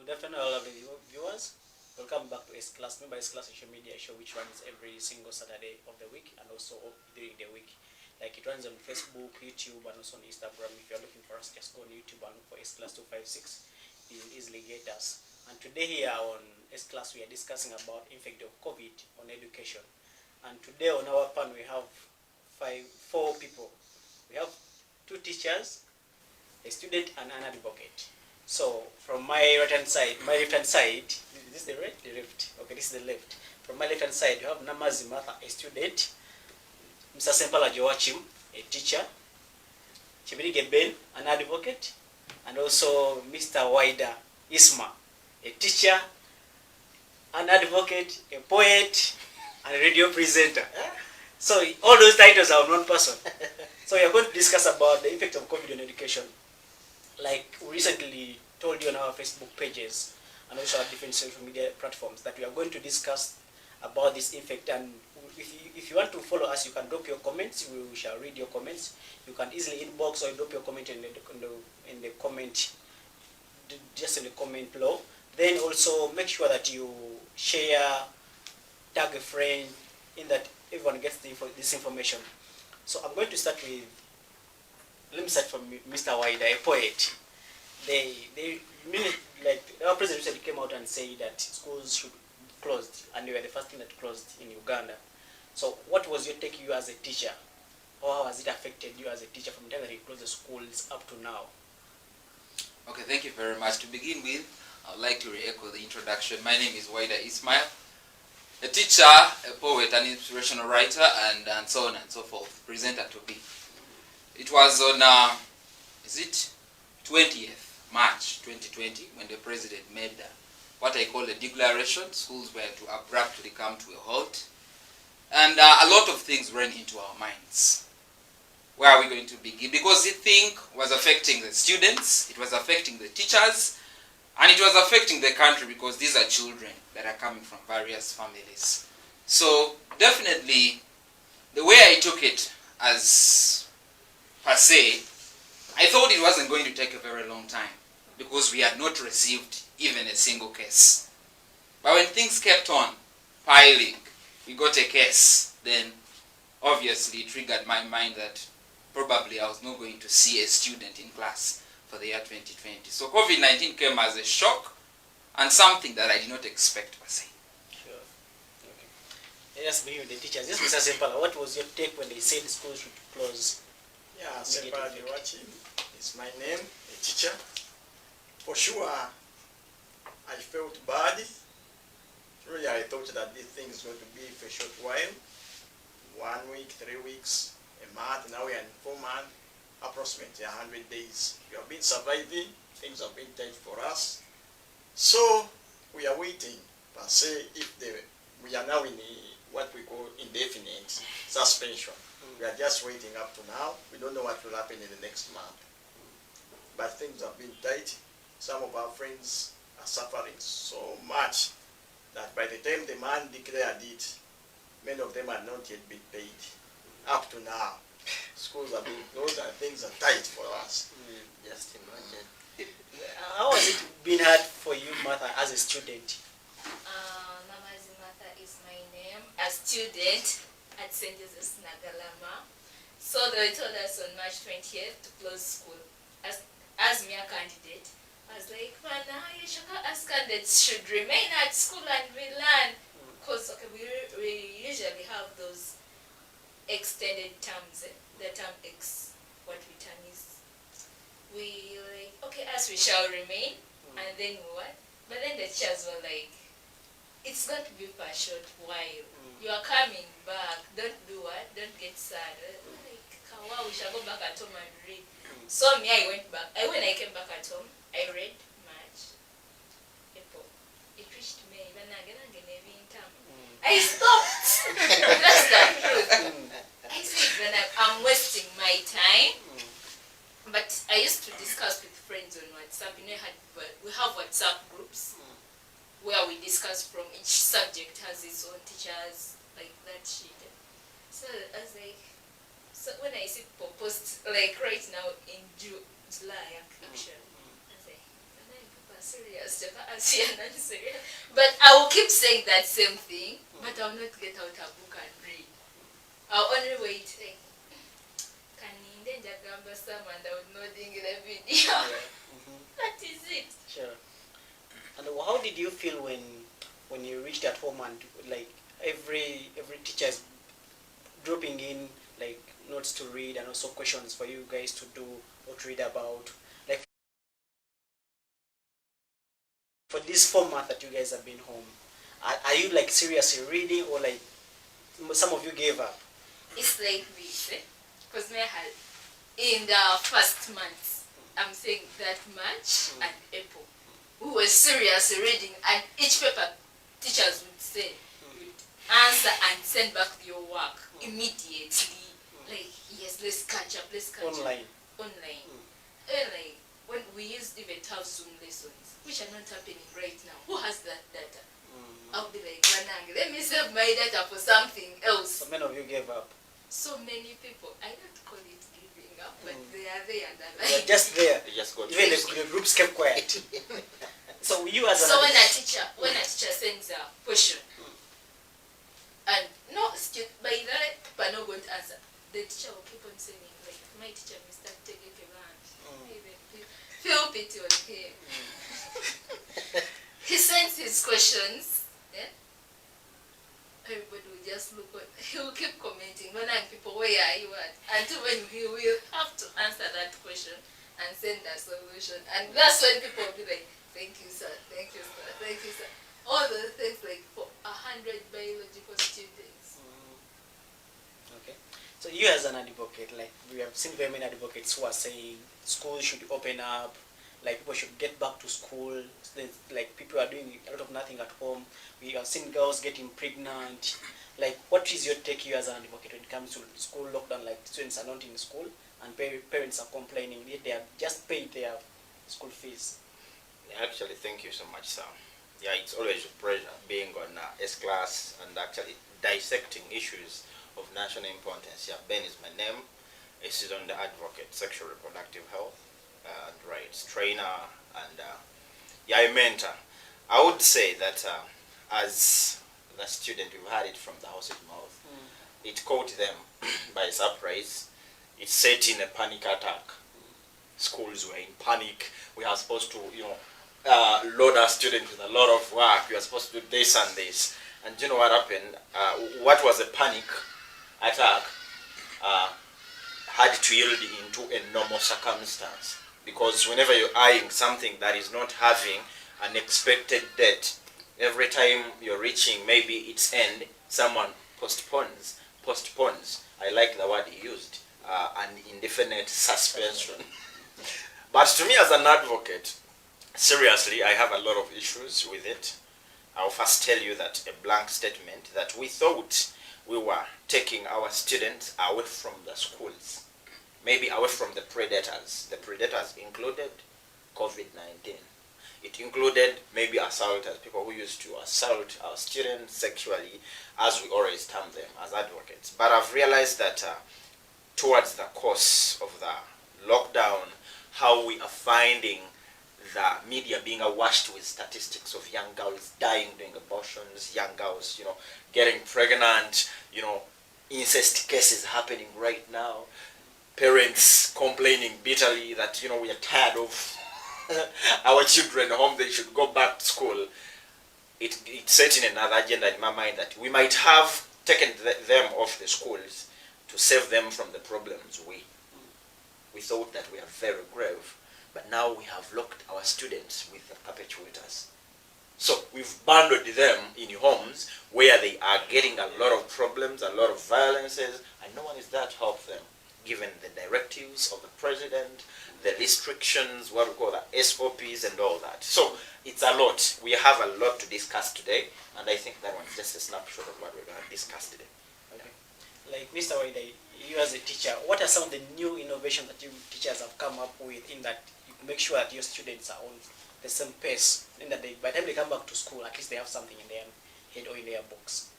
Good afternoon, all of the viewers. Welcome back to S Class. Remember, S Class social media show which runs every single Saturday of the week and also during the week. Like it runs on Facebook, YouTube, and also on Instagram. If you're looking for us, just go on YouTube and look for S Class 256. You will easily get us. And today here on S Class, we are discussing about impact of COVID on education. And today on our panel we have four people. We have two teachers, a student, and an advocate. So from my right hand side, my left hand side, is this the right? The left. Okay, this is the left. From my left hand side, you have Namazi Martha, a student, Mr. Sempala Joachim, a teacher, Chibirige Ben, an advocate, and also Mr. Waida Isma, a teacher, an advocate, a poet, and a radio presenter. So all those titles are of one person. So we are going to discuss about the effect of COVID on education. Like we recently told you on our Facebook pages and also our different social media platforms that we are going to discuss about this effect. And if you want to follow us, you can drop your comments. We shall read your comments. You can easily inbox or drop your comment in the comment, just in the comment below. Then also make sure that you share, tag a friend, in that everyone gets this information. So I'm going to start with, let me start from Mr. Waida, a poet. Our president recently came out and said that schools should be closed, and they were the first thing that closed in Uganda. So what was your take, you as a teacher? Or how has it affected you as a teacher from the time that you closed the schools up to now? Okay, thank you very much. To begin with, I would like to re-echo the introduction. My name is Waida Ismail, a teacher, a poet, an inspirational writer, and so on and so forth. Presenter to be. It was on, 20th March 2020 when the president made what I call a declaration. Schools were to abruptly come to a halt. And a lot of things ran into our minds. Where are we going to begin? Because the thing was affecting the students, it was affecting the teachers, and it was affecting the country because these are children that are coming from various families. So definitely, the way I took it as per se, I thought it wasn't going to take a very long time because we had not received even a single case. But when things kept on piling, we got a case, then obviously it triggered my mind that probably I was not going to see a student in class for the year 2020. So COVID-19 came as a shock and something that I did not expect per se. Sure. Okay. Let us begin with the teachers. Yes, Mr. Sempala, what was your take when they said schools should close? Yeah, Sempala Joachim is my name, a teacher. For sure, I felt bad. Really, I thought that this thing is going to be for a short while. 1 week, 3 weeks, a month. Now we are in 4 months, approximately 100 days. We have been surviving. Things have been tight for us. So we are waiting, per se, if we are now in what we call indefinite suspension. We are just waiting up to now. We don't know what will happen in the next month. But things have been tight. Some of our friends are suffering so much that by the time the man declared it, many of them are not yet been paid. Up to now, schools are being closed and things are tight for us. Just imagine. How has it been hard for you, Martha, as a student? Namazi Martha is my name. A student at St. Joseph's Nagalama. So they told us on March 20th to close school. As me a candidate, I was like, man, as candidates should remain at school and we learn. Because okay, we usually have those extended terms, the term X, what we term is. We like, okay, as we shall remain, and then what? But then the teachers were like, it's going to be for a short while. You are coming back, don't do what? Don't get sad. Like, wow, we shall go back at home and read. So me, I went back. When I came back at home, I read March, April. It reached May. I stopped. That's the truth. I said, I'm wasting my time. But I used to discuss with friends on WhatsApp. You know, we have WhatsApp groups where we discuss from each subject has its own teachers, like that shit. So I was like, so when I see people post, like right now in July, actually, I say, serious, serious. But I will keep saying that same thing, but I will not get out a book and read. I'll only wait. Like, can you gamba someone that would not think the video? That is it. Sure. And how did you feel when you reached at home and like every teacher is dropping in like notes to read and also questions for you guys to do or to read about? Like for this format that you guys have been home, are you like seriously reading or like some of you gave up? It's like this, because in the first month, I'm saying that March and April, we were seriously reading, and each paper teachers would say, would answer and send back your work immediately. Like, yes, let's catch up. Online. Like, when we used even to have Zoom lessons, which are not happening right now. Who has that data? I'll be like, Ranang, let me save my data for something else. So many of you gave up. So many people, I don't call it giving up, but they are there and They're just there. They just got Even the groups kept quiet. So you as So an when a teacher sends a question, and no, by that people are not going to answer, the teacher will keep on saying, like, my teacher, Mr. Tegeke feel pity on him. He sends his questions, then everybody will just look on, he will keep commenting, when people, where are you at? Until when he will have to answer that question and send a solution. And that's when people will be like, thank you, sir, thank you, sir, thank you, sir. All the things like for 100 biological students. Okay. So you as an advocate, like we have seen very many advocates who are saying schools should open up, like people should get back to school. Like people are doing a lot of nothing at home. We have seen girls getting pregnant. Like what is your take here as an advocate when it comes to school lockdown? Like students are not in school and parents are complaining, yet they have just paid their school fees. Actually, thank you so much, sir. Yeah, it's always a pleasure being on S-Class and actually dissecting issues of national importance. Yeah, Ben is my name. A seasoned advocate, sexual reproductive health and rights trainer, and a mentor. I would say that as the student, we've had it from the horse's mouth. It caught them by surprise. It set in a panic attack. Schools were in panic. We are supposed to, load our students with a lot of work. We are supposed to do this and this. And you know what happened? What was a panic attack had to yield into a normal circumstance. Because whenever you're eyeing something that is not having an expected date, every time you're reaching maybe its end, someone postpones. I like the word he used, an indefinite suspension. But to me as an advocate, seriously, I have a lot of issues with it. I'll first tell you that a blank statement that we thought we were taking our students away from the schools, maybe away from the predators. The predators included COVID-19. It included maybe assaulters, people who used to assault our students sexually, as we always term them as advocates. But I've realized that towards the course of the lockdown, how we are finding the media being awash with statistics of young girls dying during abortions, young girls, getting pregnant, incest cases happening right now, parents complaining bitterly that, we are tired of our children home, they should go back to school. It set in another agenda in my mind that we might have taken them off the schools to save them from the problems we thought that we are very grave. But now we have locked our students with the perpetuators. So we've bundled them in homes where they are getting a lot of problems, a lot of violences, and no one is there to help them, given the directives of the president, the restrictions, what we call the SOPs and all that. So it's a lot. We have a lot to discuss today, and I think that one's just a snapshot of what we're going to discuss today. Okay. Like Mr. Waidai, you as a teacher, what are some of the new innovations that you teachers have come up with in that you make sure that your students are on the same pace, in that by the time they come back to school, at least they have something in their head or in their books?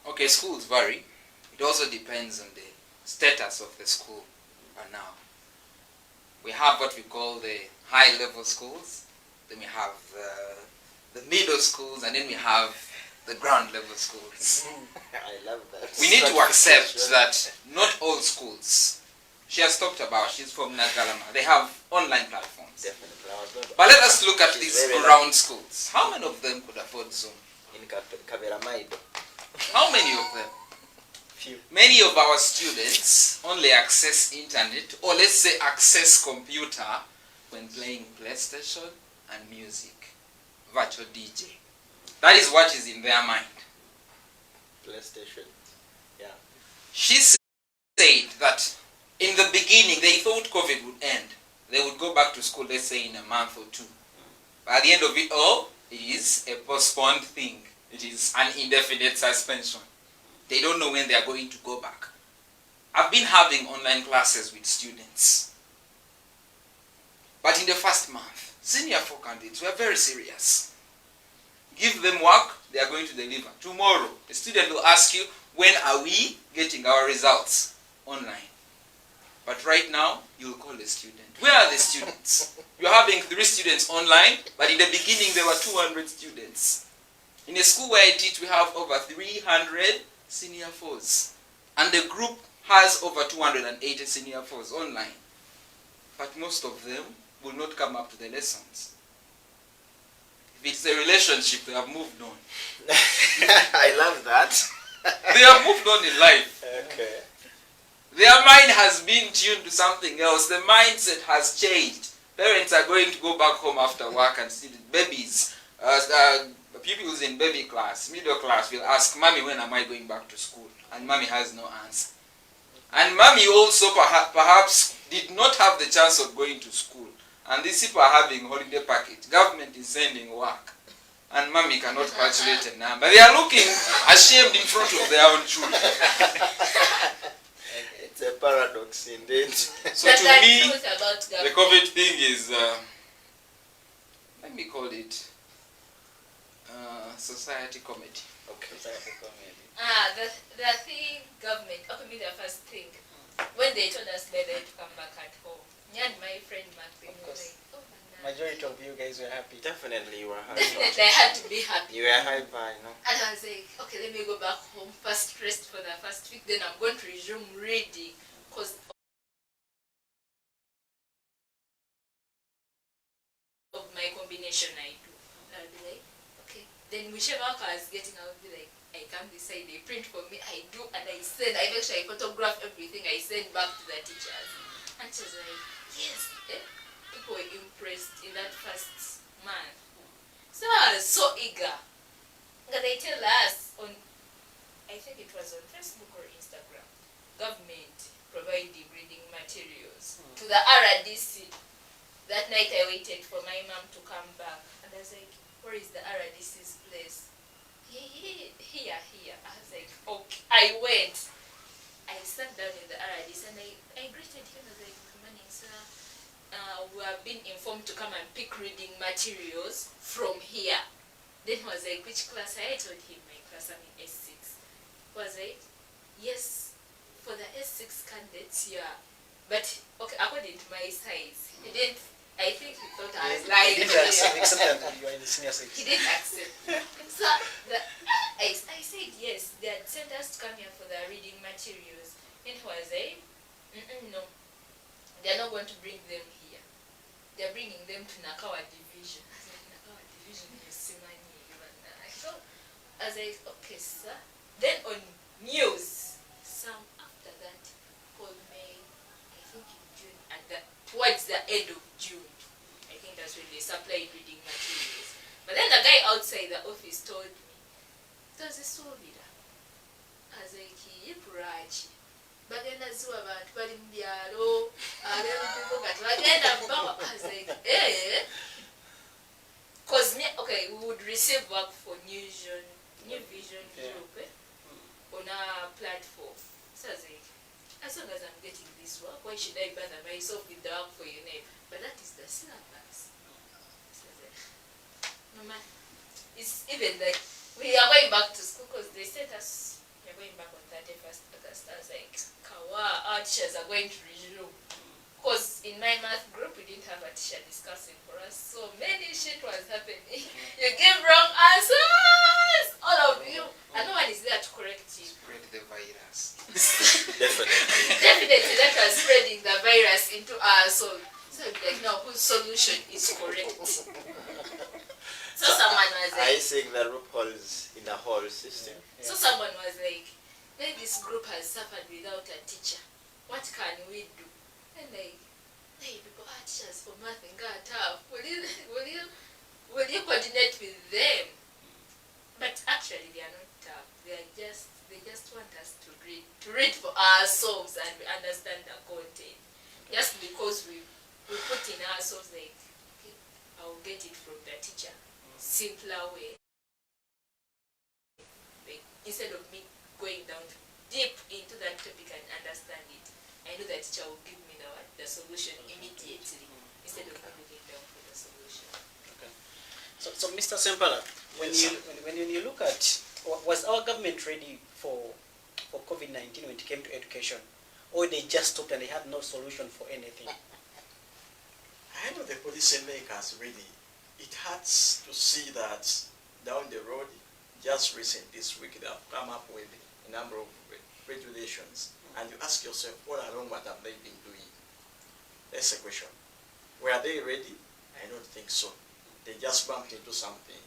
Okay, schools vary. It also depends on the status of the school now. We have what we call the high-level schools, then we have the middle schools, and then we have the ground level schools. I love that. We need to accept that not all schools, she has talked about, she's from Nagalama, they have online platforms. Definitely. I was going to But let ask us look at She's these very ground schools. How many of them could afford Zoom? in Kaveramaido. How many of them? Few. Many of our students only access internet, or let's say access computer, when playing PlayStation and music. Virtual DJ. That is what is in their mind. PlayStation. Yeah. She said that in the beginning they thought COVID would end. They would go back to school, let's say, in a month or two. But at the end of it all, it is a postponed thing. It is an indefinite suspension. They don't know when they are going to go back. I've been having online classes with students. But in the first month, senior 4 candidates were very serious. Give them work, they are going to deliver. Tomorrow, a student will ask you, when are we getting our results? Online. But right now, you'll call a student. Where are the students? You're having 3 students online, but in the beginning there were 200 students. In a school where I teach, we have over 300 senior 4s. And the group has over 280 senior 4s online. But most of them will not come up to the lessons. If it's a relationship, they have moved on. I love that. They have moved on in life. Okay. Their mind has been tuned to something else. The mindset has changed. Parents are going to go back home after work and see the babies. Pupils in baby class, middle class will ask, Mommy, when am I going back to school? And Mommy has no answer. And Mommy also perhaps did not have the chance of going to school. And these people are having holiday package. Government is sending work. And Mommy cannot calculate a number. They are looking ashamed in front of their own children. It's a paradox indeed. So But to the me, truth about the government- COVID thing is, let me call it society comedy. Okay. The thing government, okay, me the first thing, when they told us that they had to come back at home, me and my friend Mark, we were course. like, oh man. Majority of you guys were happy. Definitely you were Definitely high. I had to be happy. You were high by, no? And I was like, okay, let me go back home, first rest for the first week, then I'm going to resume reading, because of my combination I do. And I'll be like, okay, then whichever car is getting, I'll be like, I come this side, they print for me, I do, and I send, I make sure I photograph everything, I send back to the teachers. And she's like, yes, people were impressed in that first month. So I was so eager. Because they tell us on, I think it was on Facebook or Instagram, government providing reading materials to the RDC. That night I waited for my mom to come back. And I was like, where is the RDC's place? Here. I was like, okay. I went. I sat down in the RDC and I greeted him. I was like, good morning, sir. We have been informed to come and pick reading materials from here. Then he was like, which class? I told him my class, I'm in S6. Was it? Yes, for the S6 candidates, yeah. But, okay, according to my size, he didn't, I think he thought I was lying. He didn't accept that you are in the senior He section. didn't accept. So I said yes. They had sent us to come here for the reading materials. And he was like, no, they're not going to bring them here. They're bringing them to Nakawa division. I was like, Nakawa division, you see my name. So I was like, okay, sir. Then on news, some after that called me, I think in June, towards the end of June. I think that's when they supplied reading materials. But then the guy outside the office told me, there's a soldier. I was like, Yipurachi. Bagenda ziwa abantu bali mu byalo, ab'embugo kati bagenda bawa. I was like, because okay, we would receive work for New Vision Group on a platform. So I was like, as long as I'm getting this work, why should I bother myself with the work for your name? But that is the syllabus. So I was like, Mama, it's even like, we are going back to school because they sent us, we're going back on 31st August. I was like, Kawa, our teachers are going to resume. Because in my math group, we didn't have a teacher discussing for us. So many shit was happening. You give wrong answers, all of you, and no one is there to correct you. Spread the virus. Definitely, that was spreading the virus into our soul. So I'd be like, now whose solution is correct? So someone was I like, seeing the loopholes in the whole system. so someone was like, then this group has suffered without a teacher. What can we do? And like, hey, people are teachers for math and got tough. Will you coordinate with them? But actually, they are not tough. They just want us to read for ourselves and we understand the content. Just because we put in ourselves like, okay, I will get it from the teacher, simpler way. Like, instead of me going down deep into that topic and understand it, I know that teacher will give me the solution immediately instead of me looking down for the solution. Okay. So Mr. Sempala, when you look at, was our government ready for COVID-19 when it came to education, or they just stopped and they had no solution for anything? I know the policy makers really. It hurts to see that down the road, just recent this week, they have come up with a number of regulations, and you ask yourself, all along, what have they been doing? That's the question. Were they ready? I don't think so. They just bumped into something.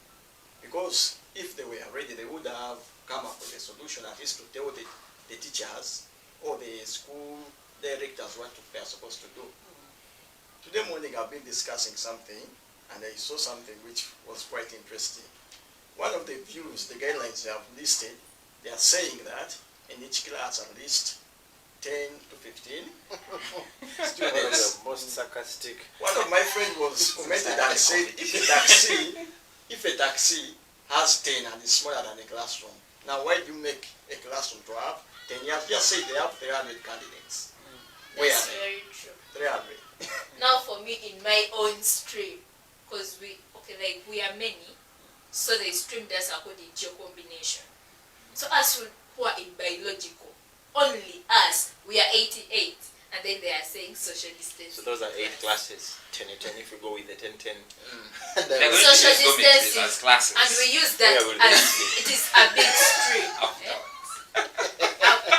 Because if they were ready, they would have come up with a solution, at least to tell the teachers or the school directors what they are supposed to do. Today morning, I've been discussing something, and I saw something which was quite interesting. One of the views, the guidelines they have listed, they are saying that in each class at least 10 to 15 students. The most sarcastic. One of my friends was commented and said, if a taxi has 10 and is smaller than a classroom, now why do you make a classroom to have 10? You have just said they have 300 candidates. Where That's are very true. they? 300. Now for me, in my own stream, because we are many, so they streamed us according to your combination. So us who are in biological, only us, we are 88, and then they are saying social distancing. So those are 8 classes, 10 and 10 if we go with the 10, 10. They're going to Social use dormitories distancing, as classes. and we use that Where will they as be? it is a big stream.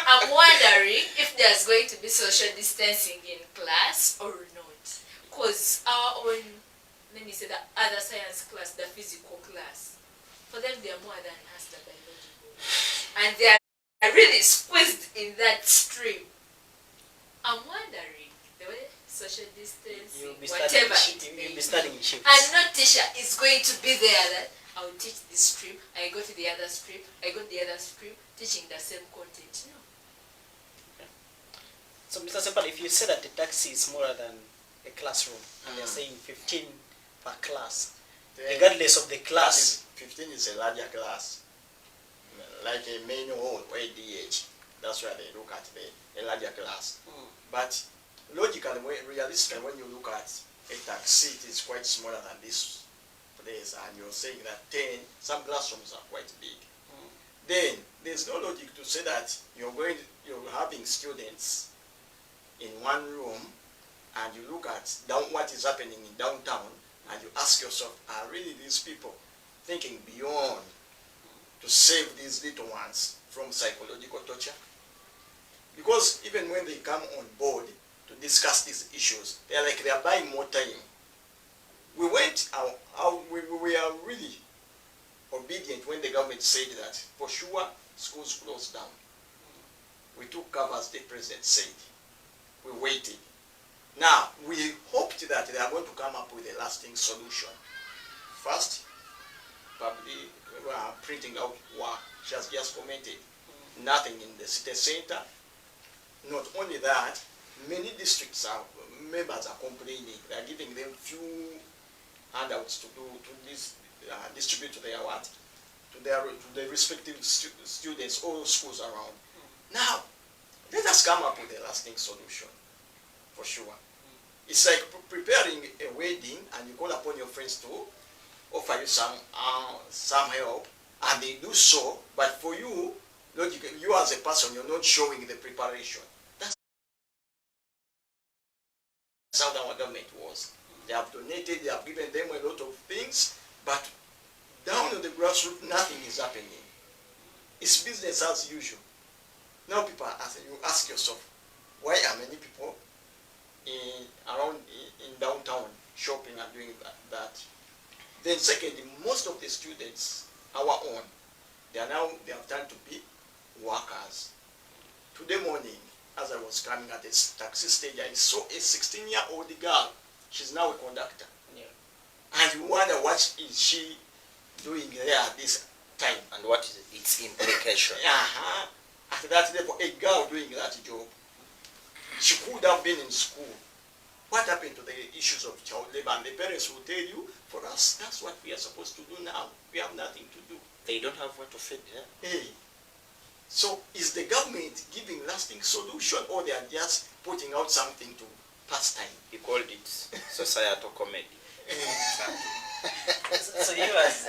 I'm wondering if there's going to be social distancing in class or not. Because our own, let me say, the other science class, the physical class, for them they are more than us, the biological. And they are really squeezed in that stream. I'm wondering, the way social distancing, whatever it may You'll be be, studying shifts. and no teacher is going to be there that I will teach this stream, I go to the other stream, I go to the other stream, teaching the same content. No. So Mr. Sempala, if you say that the taxi is smaller than a classroom, and they're saying 15 per class, Then regardless of the class, 15 is a larger class, like a main hall or a DH. That's where they look at a larger class. But logically, realistically, when you look at a taxi, it is quite smaller than this place, and you're saying that 10, some classrooms are quite big. Then there's no logic to say that you're having students in one room, and you look at what is happening in downtown, and you ask yourself, are really these people thinking beyond to save these little ones from psychological torture? Because even when they come on board to discuss these issues, they are buying more time. We went out, we are really obedient when the government said that for sure schools closed down. We took cover as the president said. We waited. Now, we hoped that they are going to come up with a lasting solution. First, probably printing out work. She has just commented. Nothing in the city center. Not only that, many districts members are complaining. They are giving them few handouts to distribute to their what? To their respective students or schools around. Now, let us come up with a lasting solution, for sure. It's like preparing a wedding and you call upon your friends to offer you some help, and they do so, but for you, you as a person, you're not showing the preparation. That's how our government was. They have donated, they have given them a lot of things, but down on the grassroots, nothing is happening. It's business as usual. Now people are asking, you ask yourself, why are many people in downtown shopping and doing that? Then secondly, most of the students, our own, they have turned to be workers. Today morning, as I was coming at this taxi stage, I saw a 16-year-old girl. She's now a conductor. Yeah. And you wonder what is she doing there at this time. And what is its implication? At that level, a girl doing that job, she could have been in school. What happened to the issues of child labor? And the parents will tell you, for us, that's what we are supposed to do now. We have nothing to do. They don't have what to feed them. Hey. So is the government giving lasting solution, or they are just putting out something to pass time? He called it societal comedy. So viewers,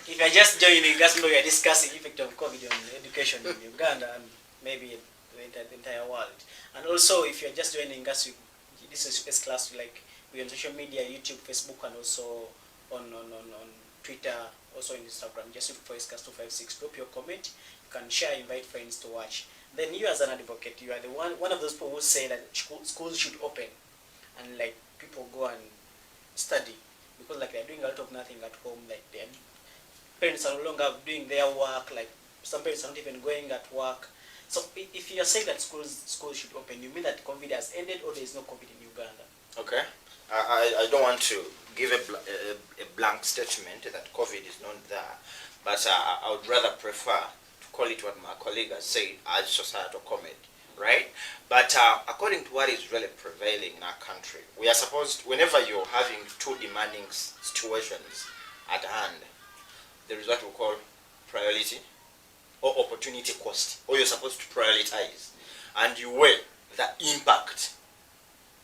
if you're just joining us, we are discussing the effect of COVID on education in Uganda and maybe the entire world. And also, if you're just joining us, this is S Class, like we're on social media, YouTube, Facebook, and also on Twitter, also on Instagram. Just look for S Class 256. Drop your comment. You can share, invite friends to watch. Then you, as an advocate, you are the one of those people who say that schools should open and like people go and study, because like they're doing a lot of nothing at home. Like their parents are no longer doing their work. Like some parents are not even going at work. So if you are saying that schools should open, you mean that COVID has ended, or there is no COVID in Uganda? Okay. I don't want to give a blank statement that COVID is not there, but I would rather prefer to call it what my colleague has said as societal comedy, right? But according to what is really prevailing in our country, we are supposed, whenever you're having two demanding situations at hand, there is what we call priority or opportunity cost, or you're supposed to prioritize, and you weigh the impact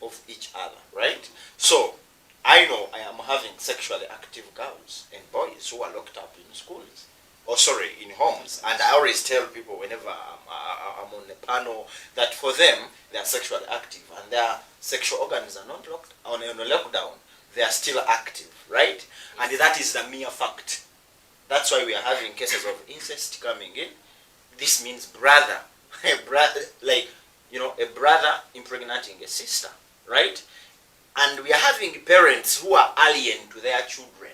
of each other, right? So I know I am having sexually active girls and boys who are locked up in schools, or sorry, in homes, and I always tell people whenever I'm on a panel that for them they are sexually active and their sexual organs are not locked on a lockdown, they are still active, right? And that is the mere fact. That's why we are having cases of incest coming in. This means brother, a brother, like, you know, a brother impregnating a sister, right? And we are having parents who are alien to their children.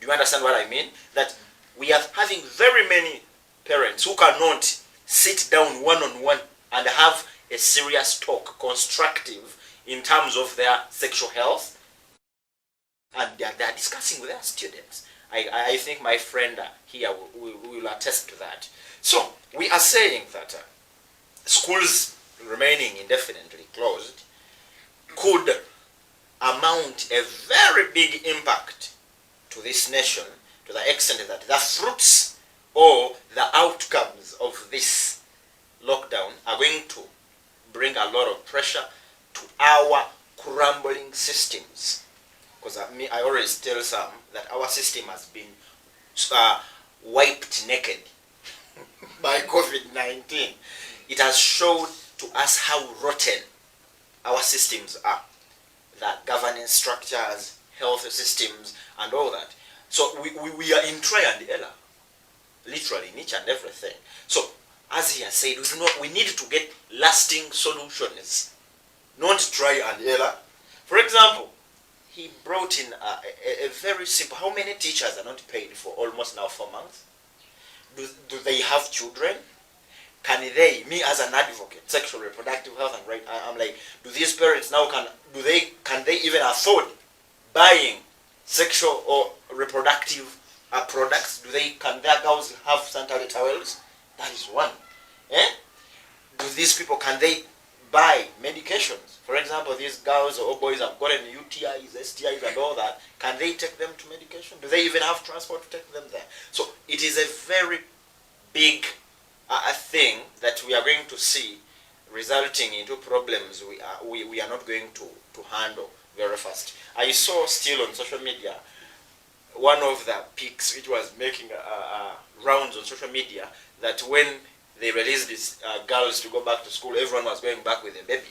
Do you understand what I mean? That we are having very many parents who cannot sit down one-on-one and have a serious talk, constructive, in terms of their sexual health. And they are discussing with their students. I think my friend here will attest to that. So we are saying that schools remaining indefinitely closed could amount a very big impact to this nation, to the extent that the fruits or the outcomes of this lockdown are going to bring a lot of pressure to our crumbling systems. Because I always tell some that our system has been wiped naked by COVID-19. It has showed to us how rotten our systems are. The governance structures, health systems, and all that. So we are in try and error, literally in each and everything. So as he has said, we need to get lasting solutions, not try and error. For example, he brought in a very simple, how many teachers are not paid for almost now 4 months? Do they have children? Can they, me as an advocate, sexual reproductive health and right, I'm like, do these parents now can they even afford buying sexual or reproductive products? Can their girls have sanitary towels? That is one. Do these people, can they buy medications? For example, these girls or boys have gotten UTIs, STIs and all that. Can they take them to medication? Do they even have transport to take them there? So it is a very big thing that we are going to see resulting into problems we are not going to handle very fast. I saw still on social media one of the pics which was making rounds on social media, that when they released these girls to go back to school, everyone was going back with a baby.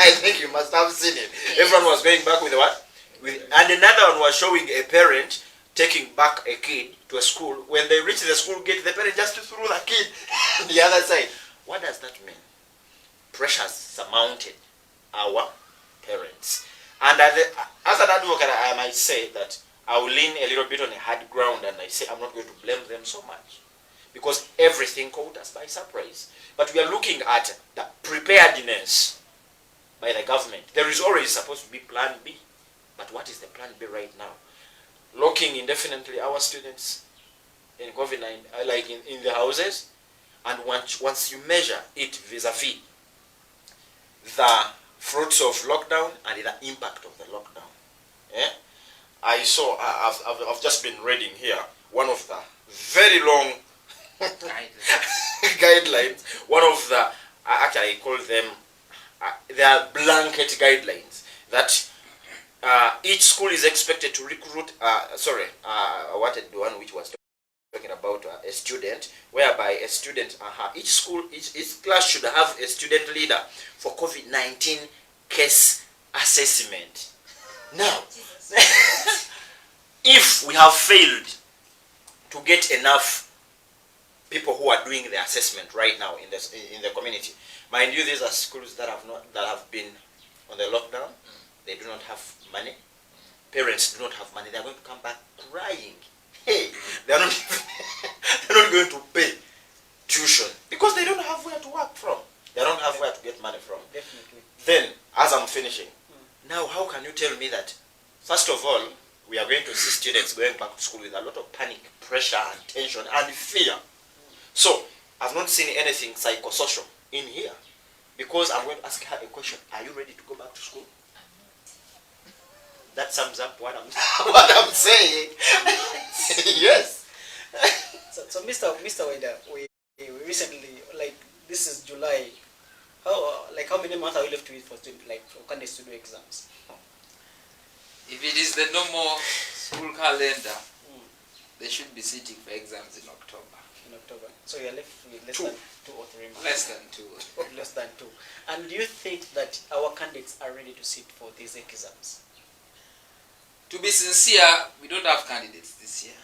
I think you must have seen it. Yes. Everyone was going back with what? And another one was showing a parent taking back a kid to a school. When they reached the school gate, the parent just threw the kid on the other side. What does that mean? Pressures surmounted our parents. And as an advocate, I might say that I will lean a little bit on a hard ground, and I say I'm not going to blame them so much, because everything caught us by surprise. But we are looking at the preparedness by the government. There is always supposed to be plan B. But what is the plan B right now? Locking indefinitely our students in COVID-19, like in the houses, and once you measure it vis-a-vis the fruits of lockdown and the impact of the lockdown. Yeah? I saw, I've just been reading here, one of the very long guidelines, one of the, actually I call them, they are blanket guidelines, that each school is expected to recruit, what the one which was talking about a student, whereby a student, each school, each class should have a student leader for COVID-19 case assessment. Now, if we have failed to get enough people who are doing the assessment right now in the community, mind you, these are schools that have been on the lockdown. They do not have money. Parents do not have money. They are going to come back crying. Hey, they are not they're not going to pay tuition because they don't have where to work from. They don't have where to get money from. Definitely. Then, as I'm finishing, now how can you tell me that, first of all, we are going to see students going back to school with a lot of panic, pressure, and tension, and fear? So, I've not seen anything psychosocial in here, because I'm going to ask her a question. Are you ready to go back to school? That sums up what I'm saying. Yes. So Mr. Weda, we recently, like, this is July. How many months are we left with for candidates to do exams? If it is the normal school calendar, they should be sitting for exams in October. In October. So you're left with less Two. than 2 or 3 months. Less than 2. Less than 2. And do you think that our candidates are ready to sit for these exams? To be sincere, we don't have candidates this year.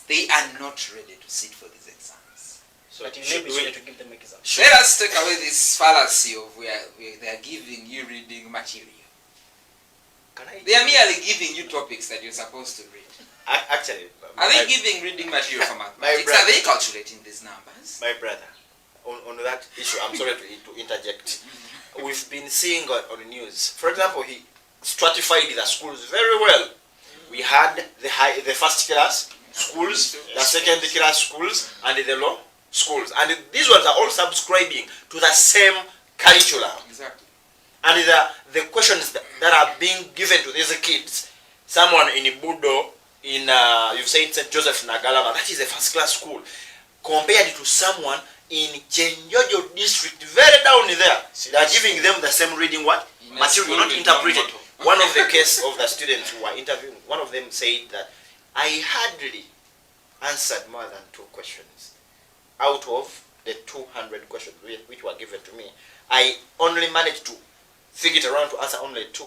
They are not ready to sit for these exams. So but you may be ready to give them exams. Let us take away this fallacy of where they are giving you reading material. They are merely giving you topics that you're supposed to read. Actually, are they giving reading material for mathematics? Are they calculating these numbers? My brother, on that issue, I'm sorry to interject. We've been seeing on the news, for example, he stratified the schools very well. We had the first class schools, the second class schools, and the low schools. And these ones are all subscribing to the same curriculum. Exactly. And the questions that are being given to these kids, someone in Ibudo, you've said St. Joseph Nagalama, that is a first class school, compared to someone in Chenjojo district, very down there, they are giving them the same reading material, not interpreted. One of the case of the students who were interviewed, one of them said that I hardly answered more than 2 questions out of the 200 questions which were given to me. I only managed to figure it around to answer only 2.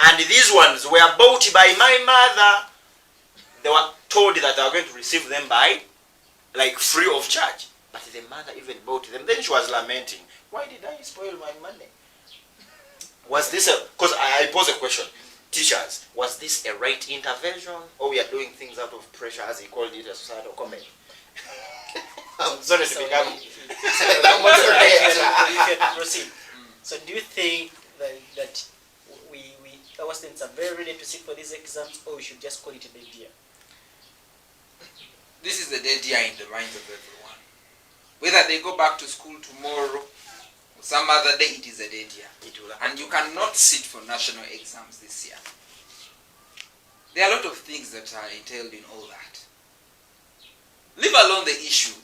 And these ones were bought by my mother. They were told that they were going to receive them by, free of charge. But the mother even bought them. Then she was lamenting, why did I spoil my money? Was this because I pose a question, teachers, was this a right intervention, or we are doing things out of pressure, as he called it, a societal comment? I'm sorry to become... Proceed. So do you think that our students are very ready to sit for these exams, or we should just call it a dead year? This is the dead year in the minds of everyone. Whether they go back to school tomorrow, some other day, it is a dead year. And you cannot sit for national exams this year. There are a lot of things that are entailed in all that. Leave alone the issue.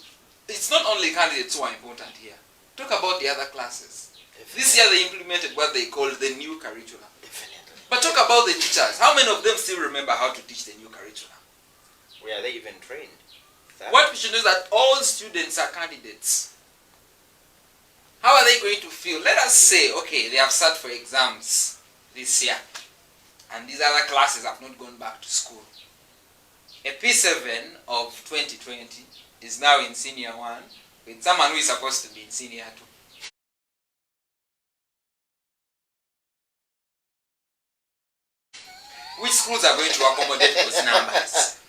It's not only candidates who are important here. Talk about the other classes. This year they implemented what they call the new curriculum. But talk about the teachers. How many of them still remember how to teach the new curriculum? Were they even trained? What we should know is that all students are candidates. How are they going to feel? Let us say, okay, they have sat for exams this year, and these other classes have not gone back to school. A P7 of 2020 is now in senior 1 with someone who is supposed to be in senior 2. Which schools are going to accommodate those numbers?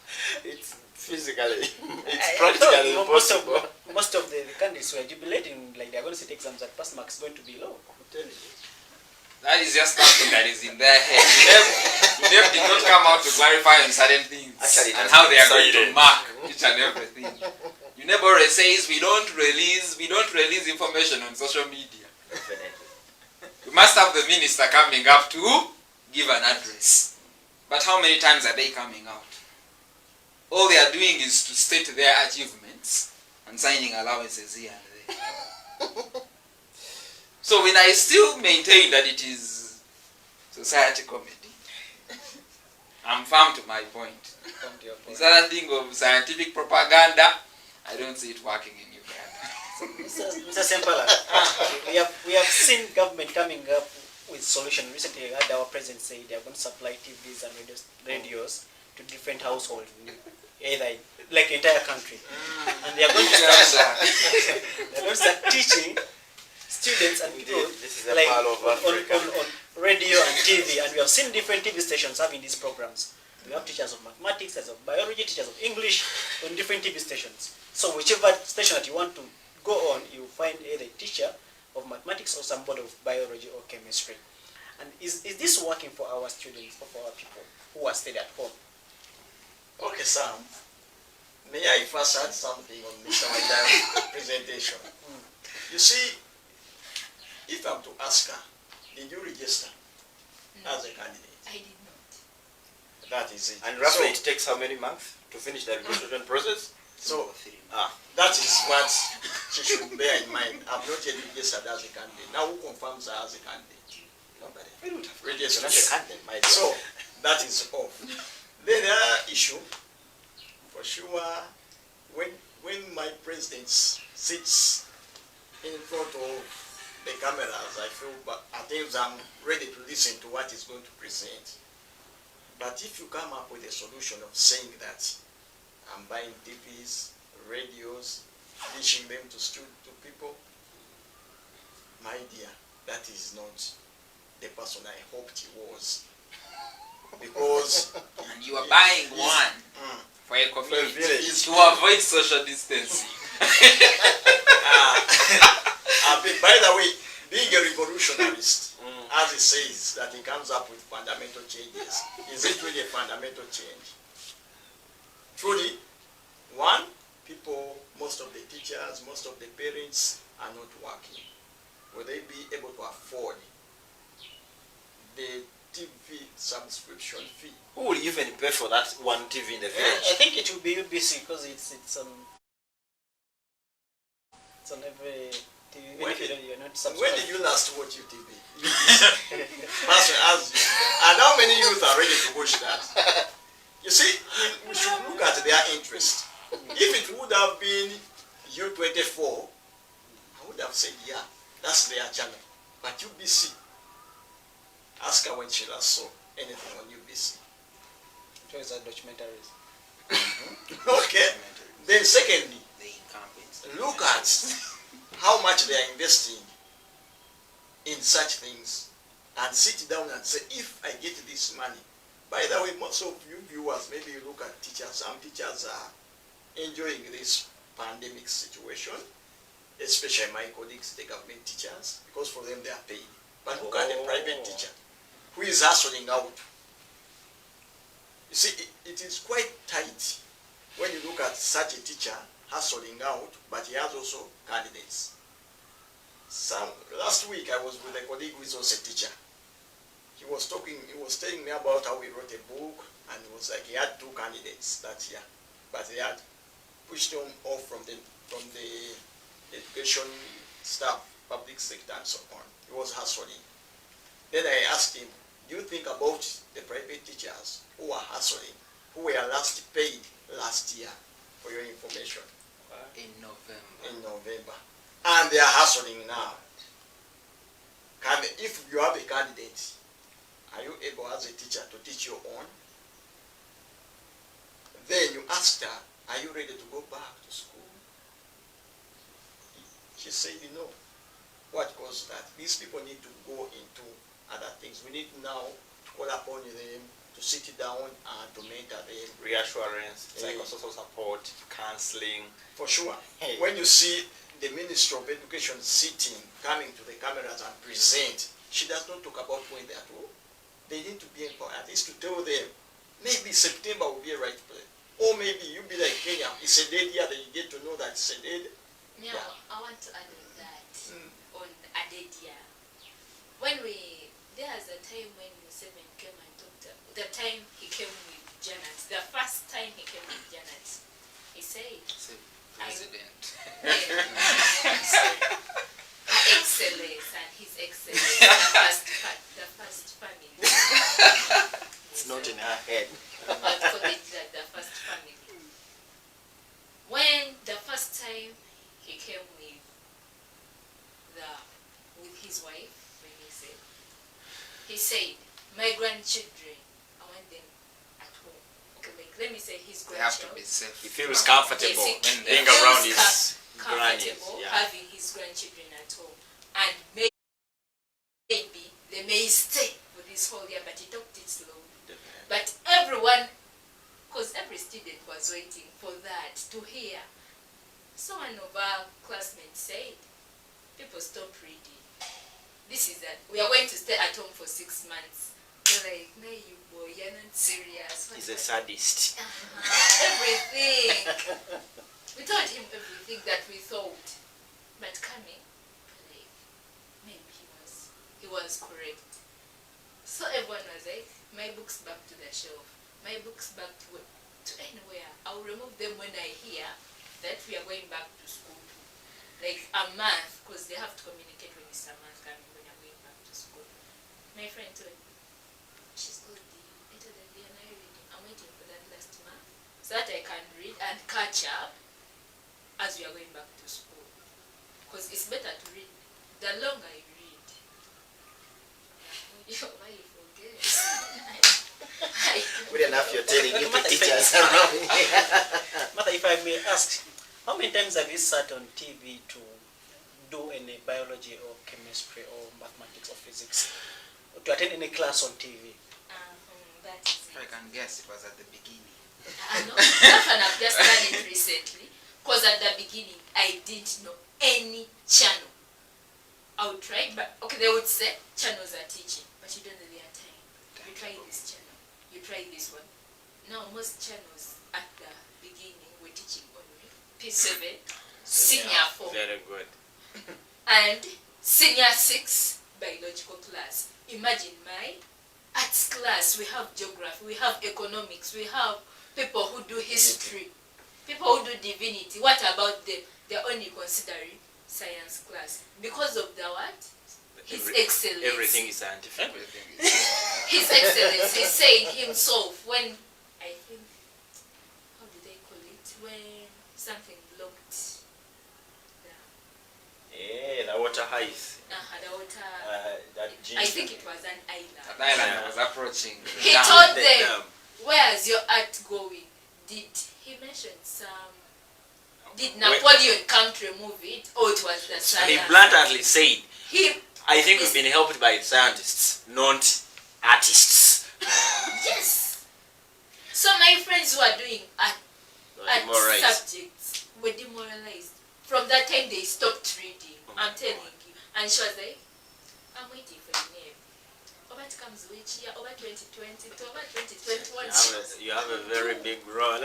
It's physically, it's I practically thought impossible. most of the candidates were jubilating, like they're going to sit exams and pass marks going to be low. I'm telling you. That is just something that is in their head. They did not come out to clarify on certain things Actually, and how they are going to decided. mark each and everything. UNEBORE says we don't release information on social media. Definitely. We must have the minister coming up to give an address. But how many times are they coming out? All they are doing is to state their achievements and signing allowances here and there. So when I still maintain that it is society comedy, I'm firm to my point. Come to your point. This other thing of scientific propaganda, I don't see it working in Uganda. Mr. Sempala, we have seen government coming up with solution. Recently, we had our president say they are going to supply TVs and radios to different households, either like entire country, and they are going to start teaching students and people This is a like part of Africa. on radio and TV, and we have seen different TV stations having these programs. We have teachers of mathematics, teachers of biology, teachers of English on different TV stations. So whichever station that you want to go on, you find either a teacher of mathematics or somebody of biology or chemistry. And is this working for our students or for our people who are stayed at home? Okay, Sam. May I first add something on Mr. Waida's presentation? You see, if I'm to ask her, did you register as a candidate? I did not. That is it. And roughly So, it takes how many months to finish the registration process? so Ah, that is what she should bear in mind. I'm not yet registered as a candidate. Now who confirms her as a candidate? Nobody. we would have Registered. not a candidate, my dear. So that is off. Then the other issue, for sure, when my president sits in front of the cameras, I feel, but at times I'm ready to listen to what he's going to present. But if you come up with a solution of saying that I'm buying TVs, radios, teaching them to people, my dear, that is not the person I hoped he was. Because And you are buying one Mm. for a community village. to avoid social distancing. By the way, being a revolutionarist, as he says that he comes up with fundamental changes, is it really a fundamental change? Truly, one, people, most of the teachers, most of the parents are not working. Will they be able to afford the TV subscription fee? Who will even pay for that one TV in the I village? think it will be UBC because it's on every TV. Even When if did- you're not When subscribed. did you last watch UTV? Pastor asked you. And how many youth are ready to watch that? You see, we should look at their interest. If it would have been U24, I would have said, yeah, that's their channel. But UBC, ask her when she last saw anything on UBC. Choice are documentaries. Okay. Then secondly, The incumbents. look at how much they are investing in such things and sit down and say, if I get this money. By the way, most of you viewers, maybe you look at teachers. Some teachers are enjoying this pandemic situation, especially my colleagues, the government teachers, because for them they are paid. But look at the private teacher who is hustling out. You see, it is quite tight when you look at such a teacher hustling out, but he has also candidates. Last week I was with a colleague who is also a teacher. He was telling me about how he wrote a book, and it was like he had 2 candidates that year, but they had pushed him off from the education staff, public sector, and so on. He was hustling. Then I asked him, do you think about the private teachers who are hustling, who were last paid last year? for your information, In November. in November. And they are hustling now. If you have a candidate, are you able as a teacher to teach your own? Then you asked her, are you ready to go back to school? She said no. What caused that? These people need to go into other things. We need now to call upon them to sit down and to mentor them. Reassurance, psychosocial support, counseling. For sure. Hey. When you see the Minister of Education sitting, coming to the cameras and present, she does not talk about when they are at home. They need to be empowered, at least to tell them, maybe September will be a right place. Or maybe you be like Kenya, it's a dead year, that you get to know that it's a dead. Now, Yeah. I want to add on that, on a dead year. There was a time when Museveni came and talked, the time he came with Janet, the first time he came with Janet, he said, President. Excellence and his excellence, the first family. It's not in her head. But call it the first family. When the first time he came with his wife, when he said, my grandchildren, I want them at home. Okay, like let me say his They have to grandchildren. be safe. He feels comfortable Basic. when He being feels around his grannies. comfortable Yeah. having his grandchildren at home, and maybe they may stay for this whole year, but he talked it slowly. Definitely. But everyone, because every student was waiting for that to hear. So one of our classmates said, people stop reading. This is that we are going to stay at home for 6 months. They're like, no, you boy, you're not serious. He's a sadist. Everything. We told him everything that we thought. But coming, like, maybe he was correct. So everyone was like, my books back to the shelf. My books back to anywhere. I'll remove them when I hear that we are going back to school. Like a month, because they have to communicate when it's a month coming when you're going back to school. My friend told me, she's good. I told her, and I reading. I'm waiting for that last month so that I can read and catch up as we are going back to school. Because it's better to read. The longer you read, why you forget? Good enough, you're telling it to teachers around here. Mother, if I may ask, how many times have you sat on TV to do any biology or chemistry or mathematics or physics? Or to attend any class on TV? That is If I it. can guess, it was at the beginning. I know. That one I've just done it recently. Because at the beginning, I didn't know any channel. I would try, but okay, they would say channels are teaching, but you don't know their time. You try this channel, you try this one. Now, most channels at the beginning were teaching only P7, Senior 4, Very good. and Senior 6 biological class. Imagine my arts class, we have geography, we have economics, we have people who do history, people who do divinity. What about them? They're only considering science class. Because of the what? His excellence. Everything is scientific. Everything is. His excellence, he said himself when, I think, how do they call it? When something blocked Yeah, the water height. the water. That I think it was an island. An island was approaching. the He dam. told The them, dam. where's your art going? Did he mention some? Did Where- Napoleon come to remove it? Or it was the He science? bluntly said, He, I think we've been helped by scientists, not artists. yes. So my friends who are doing art Demoralized. subjects were demoralized. From that time they stopped reading. Oh my I'm telling God. you. And she was like, I'm waiting for the name. Over it comes which year? Over 2020 to over 2021. You have a very big role.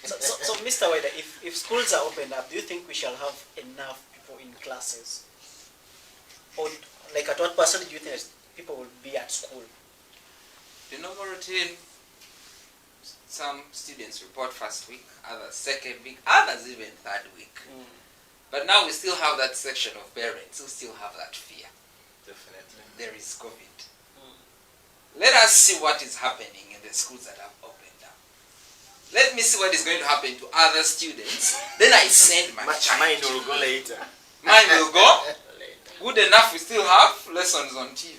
So Mr. Wider, if schools are opened up, do you think we shall have enough people in classes? Or like at what percentage do you think people will be at school? The normal routine, some students report first week, others second week, others even third week. But now we still have that section of parents who still have that fear. Definitely. There is COVID. Let us see what is happening in the schools that have opened up. let me see what is going to happen to other students. Then I send my child. Mine will go later. Mine will go. Later. Good enough, we still have lessons on TV.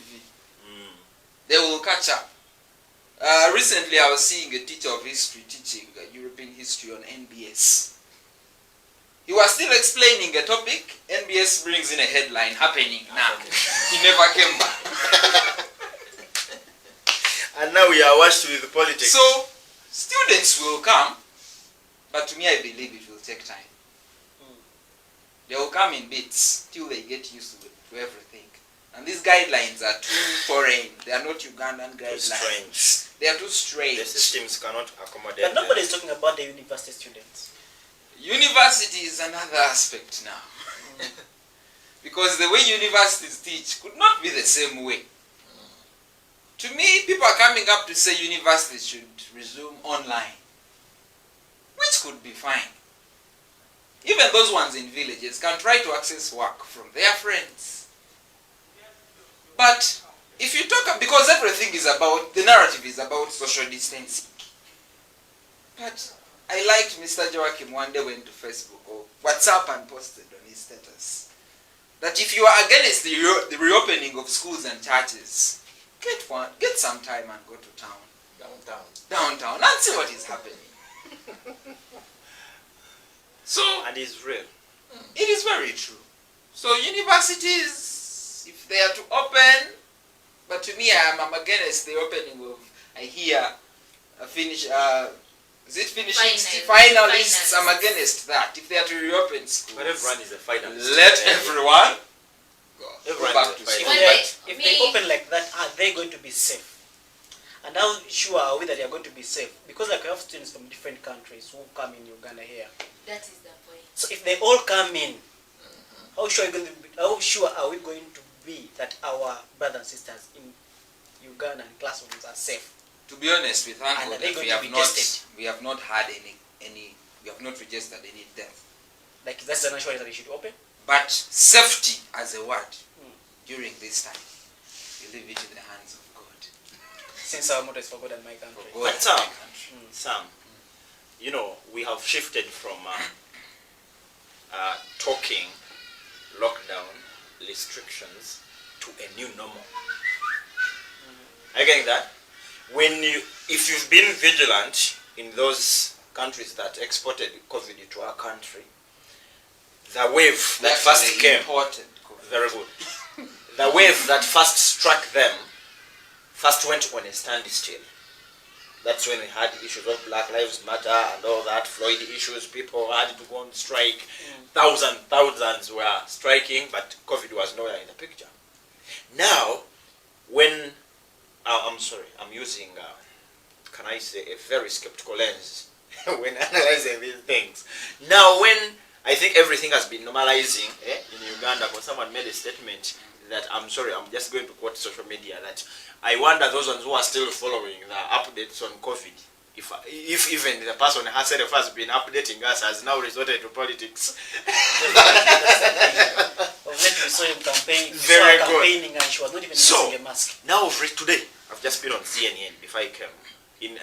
They will catch up. Recently, I was seeing a teacher of history teaching European history on NBS. He was still explaining a topic. NBS brings in a headline happening now. He never came back. And now we are washed with politics. So, students will come, but to me, I believe it will take time. They will come in bits till they get used to everything. And these guidelines are too foreign. They are not Ugandan guidelines. Strange. They are too strange. The systems cannot accommodate. But nobody is talking about the university students. University is another aspect now. Because the way universities teach could not be the same way. To me, people are coming up to say universities should resume online, which could be fine. Even those ones in villages can try to access work from their friends. But if you talk, because everything is about, the narrative is about social distancing. But I liked Mr. Joachim one day went to Facebook or WhatsApp and posted on his status that if you are against the reopening of schools and churches, get some time and go to town. Downtown and see what is happening. So, And it's real. it is very true. So universities, if they are to open, but to me I'm against the opening of, I hear, is it finishing? Finalists, I'm against that. If they are to reopen schools, But everyone is a finalist. let everyone Everyone go back is to a school. finalist. If they open like that, are they going to be safe? And how sure are we that they are going to be safe? Because like we have students from different countries who come in Uganda here. That is the point. So if they all come in, how sure are we going to be that our brothers and sisters in Uganda and classrooms are safe? To be honest, we thank And God are they that going to be tested? we have not had any, we have not registered any death. Like that's the national that they should open? But safety as a word during this time, you leave it in the hands of God. Since our motto is for God and my country. For God But and my country. Sam, you know, we have shifted from talking lockdown restrictions to a new normal. Are you getting that? If you've been vigilant in those countries that exported COVID to our country, the wave that That's first the came, important COVID. very good. The wave that first struck them first went on a standstill. That's when we had issues of Black Lives Matter and all that, Floyd issues, people had to go on strike. Thousands were striking, but COVID was nowhere in the picture. Now, when, I'm using, can I say, a very skeptical lens when analyzing these things. Now, when I think everything has been normalizing in Uganda, because someone made a statement that, I'm just going to quote social media, that I wonder those ones who are still following the updates on COVID, if even the person herself has been updating us, has now resorted to politics. We saw him campaigning. Very good. Campaigning and she was not even using a mask. Now today, I've just been on CNN before I came. In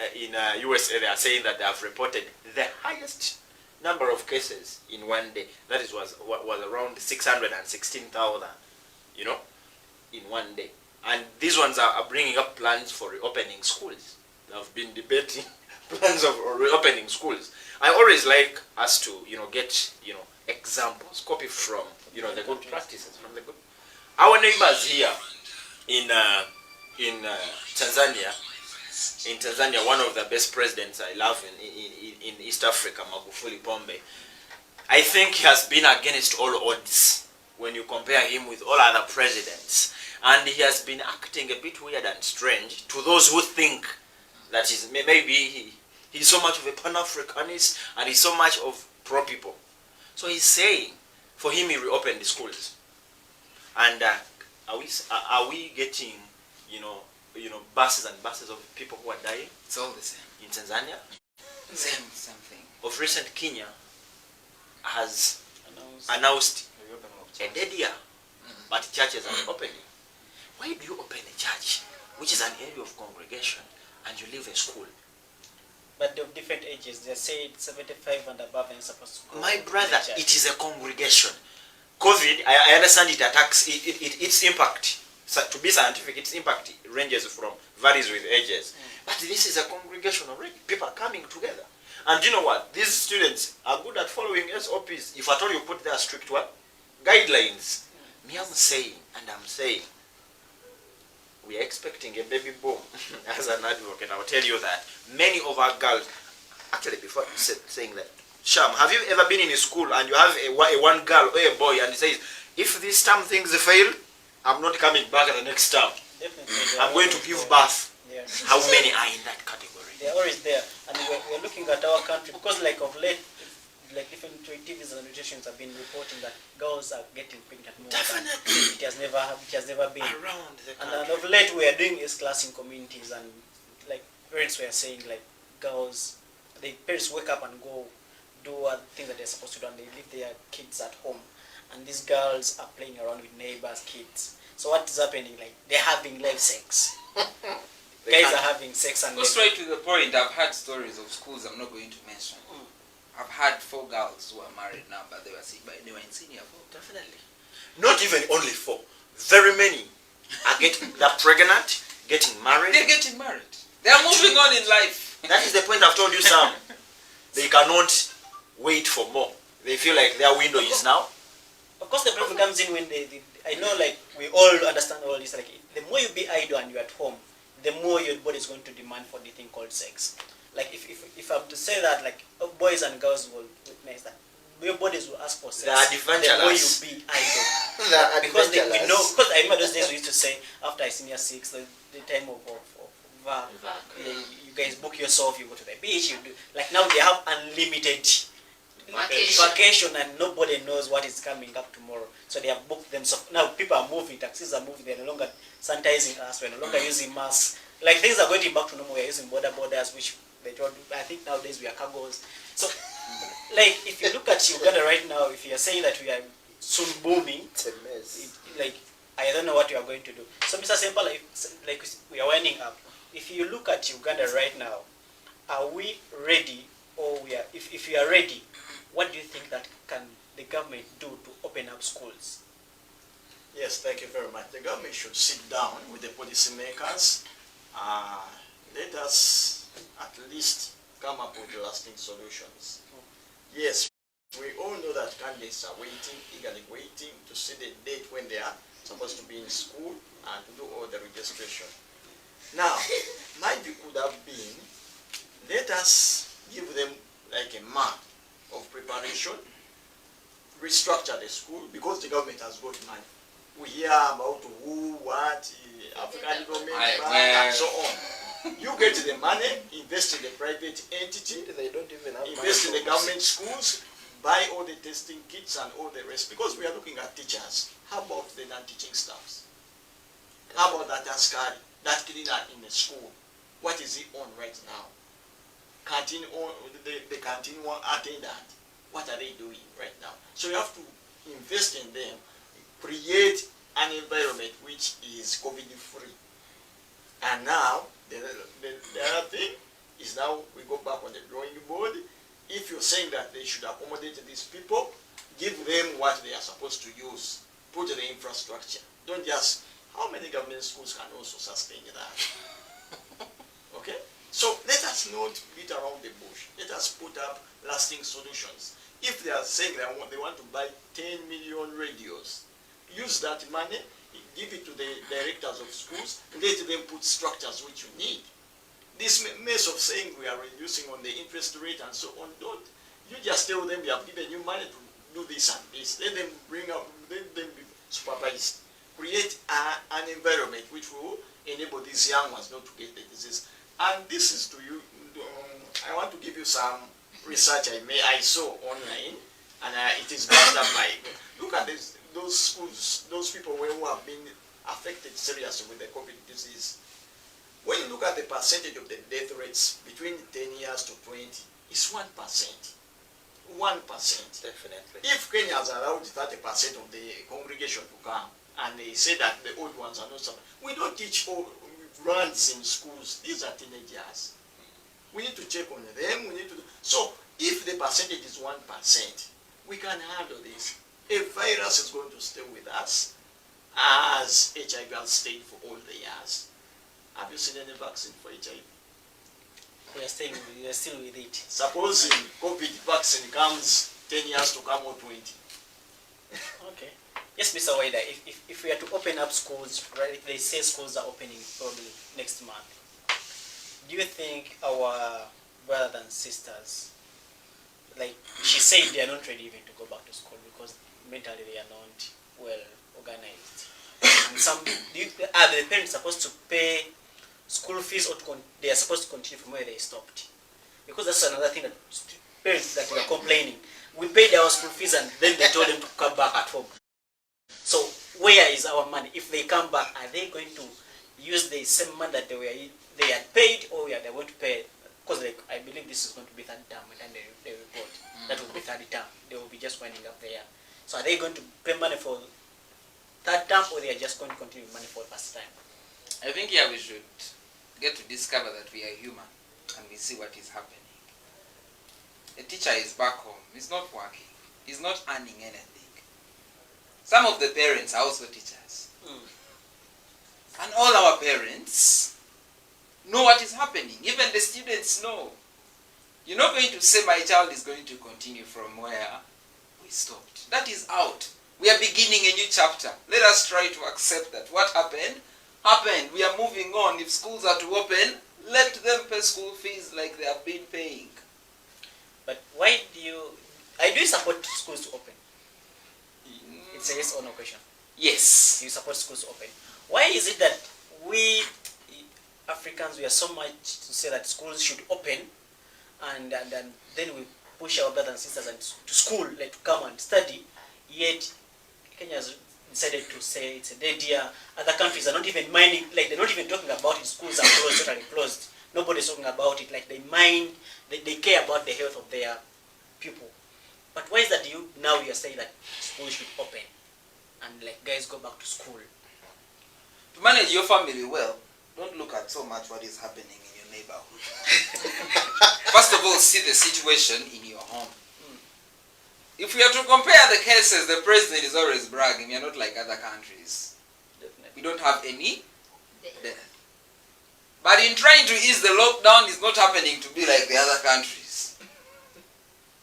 USA, they are saying that they have reported the highest number of cases in one day. That was around 616,000, you know, in one day. And these ones are bringing up plans for reopening schools. They have been debating plans of reopening schools. I always like us to, get, examples, copy from, the good practices from the good. Our neighbors here in Tanzania. In Tanzania, one of the best presidents I love in East Africa, Magufuli Pombe, I think he has been against all odds when you compare him with all other presidents. And he has been acting a bit weird and strange to those who think that maybe he's so much of a Pan-Africanist and he's so much of pro-people. So he's saying, for him, he reopened the schools. And are we getting, buses and buses of people who are dying? It's all the same. In Tanzania? Same thing. Of recent, Kenya has announced a dead year, but churches are opening. Why do you open a church, which is an area of congregation, and you leave a school? But they're of different ages. They say 75 and above and supposed to go. My to brother, the church. it is a congregation. COVID, I understand it attacks, its impact, so to be scientific, its impact ranges from, varies with ages. But this is a congregation already. People are coming together. And you know what? These students are good at following SOPs. If at all you put their strict what? Guidelines. Me, I'm saying, we are expecting a baby boom. As an advocate, I'll tell you that many of our girls, actually before saying that, Sham, have you ever been in a school and you have a one girl or a boy and he says, if this term things fail, I'm not coming back the next term. Definitely. I'm going to give birth. Yeah. How many are in that category? They're always there. And we're looking at our country, because like of late, like different TVs and nutritions have been reporting that girls are getting pregnant more Definitely. than it has never been. Around the And country. of late we are doing S-class in communities, and like parents were saying like parents wake up and go do things that they're supposed to do, and they leave their kids at home, and these girls are playing around with neighbors' kids. So what is happening? Like they're having live sex. Guys are having sex and Go straight to the point. I've had stories of schools I'm not going to mention. I've had 4 girls who are married now, but they were in senior 4. Definitely. Not even only 4. Very many are they're pregnant, getting married. They're getting married. They are moving on in life. That is the point I've told you, Sam. They cannot wait for more. They feel like their window is now. Of course, the problem comes in when I know, like, we all understand all this. Like, the more you be idle and you're at home, the more your body is going to demand for the thing called sex. Like, if I'm to say that, like, boys and girls will witness that, your bodies will ask for sex. The more you be idle. Because we know. Because I remember those days we used to say after senior 6, the time of VAC, you guys book yourself, you go to the beach, you do. Like now they have unlimited vacation and nobody knows what is coming up tomorrow. So they have booked them. So now people are moving, taxis are moving, they're no longer sanitizing us, we're no longer using masks. Like things are going back to normal, we're using borders, which they told, I think nowadays we are cargos. So like if you look at Uganda right now, if you're saying that we are soon booming, It's a mess. like I don't know what we are going to do. So Mr. Sempa, like we are winding up. If you look at Uganda right now, are we ready, or if we are ready, what do you think that can the government do to open up schools? Yes, thank you very much. The government should sit down with the policymakers. Let us at least come up with lasting solutions. Yes, we all know that candidates are waiting, eagerly waiting to see the date when they are supposed to be in school and to do all the registration. Now, my view could have been, let us give them like a month of preparation, restructure the school, because the government has got money. We hear about who, what, African Development Bank, and so on. You get the money, invest in the private entity, They don't even have invest in the government schools, buy all the testing kits and all the rest, because we are looking at teachers. How about the non-teaching staffs? How about that askari, that cleaner in the school? What is he on right now? Canteen on the canteen attendant. What are they doing right now? So you have to invest in them, create an environment which is COVID-free. And now the other thing is, now we go back on the drawing board. If you're saying that they should accommodate these people, give them what they are supposed to use. Put the infrastructure. Don't just, how many government schools can also sustain that? Okay? So let us not beat around the bush. Let us put up lasting solutions. If they are saying they want to buy 10 million radios, use that money, give it to the directors of schools, let them put structures which you need. This mess of saying we are reducing on the interest rate and so on, don't. You just tell them we have given you money to do this and this. Let them let them be supervised. Create an environment which will enable these young ones not to get the disease. And this is to you, I want to give you some research I saw online, and it is backed up by, look at those schools, those people who have been affected seriously with the COVID disease. When you look at the percentage of the death rates between 10 years to 20, it's 1%. 1%. Definitely. If Kenya has allowed 30% of the congregation to come, and they say that the old ones are not suffering, we don't teach all runs in schools. These are teenagers. We need to check on them. We need to. So if the percentage is 1%, we can handle this. A virus is going to stay with us as HIV has stayed for all the years. Have you seen any vaccine for HIV? We are still with it. Supposing COVID vaccine comes 10 years to come or 20. Okay. Yes, Mr. Wider, if we are to open up schools, right, if they say schools are opening probably next month, do you think our brothers and sisters, like she said, they are not ready even to go back to school because mentally they are not well organized? And are the parents supposed to pay school fees, or they are supposed to continue from where they stopped? Because that's another thing that parents that were complaining. We paid our school fees and then they told them to come back at home. So where is our money? If they come back, are they going to use the same money that they had paid, or they're going to pay? Because I believe this is going to be third term, and then they report that will be third term. They will be just winding up there. So are they going to pay money for third term, or they are just going to continue money for first time? I think here we should get to discover that we are human and we see what is happening. A teacher is back home. He's not working. He's not earning anything. Some of the parents are also teachers. And all our parents know what is happening. Even the students know. You're not going to say my child is going to continue from where we stopped. That is out. We are beginning a new chapter. Let us try to accept that what happened. We are moving on. If schools are to open, let them pay school fees like they have been paying. But why do you support schools to open? It's a yes or no question. Yes. You support schools to open. Why is it that we Africans, we are so much to say that schools should open, and then we push our brothers and sisters to school, like to come and study, yet Kenya has decided to say it's a dead year. Other countries are not even minding, like they're not even talking about it. Schools are closed, totally closed. Nobody's talking about it. Like they care about the health of their people. But why is that now you are saying that schools should open and like guys go back to school? To manage your family well, don't look at so much what is happening in your neighborhood. First of all, see the situation in your home. If we are to compare the cases, the president is always bragging. We are not like other countries. Definitely. We don't have any death. But in trying to ease the lockdown, it's not happening to be like the other countries.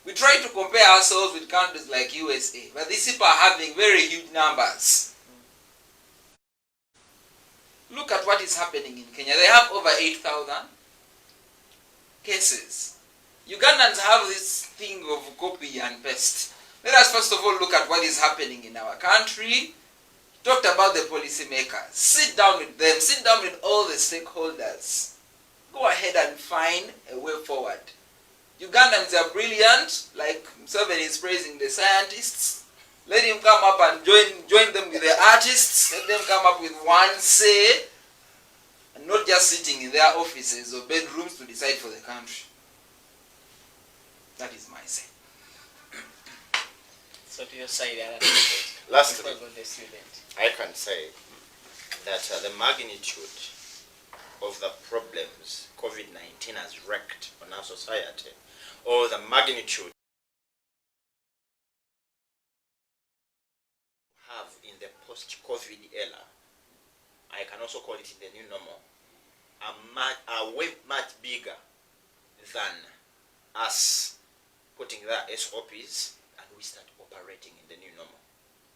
We try to compare ourselves with countries like USA, but these people are having very huge numbers. Look at what is happening in Kenya. They have over 8,000 cases. Ugandans have this thing of copy and paste. Let us first of all look at what is happening in our country. Talked about the policymakers. Sit down with them. Sit down with all the stakeholders. Go ahead and find a way forward. Ugandans are brilliant, like Museveni is praising the scientists. Let him come up and join them with the artists. Let them come up with one say, and not just sitting in their offices or bedrooms to decide for the country. That is my say. So to your side, Lastly, the student. I can say that the magnitude of the problems COVID-19 has wreaked on our society, or the magnitude have in the post-COVID era, I can also call it the new normal, are way much bigger than us putting the SOPs and we start operating in the new normal.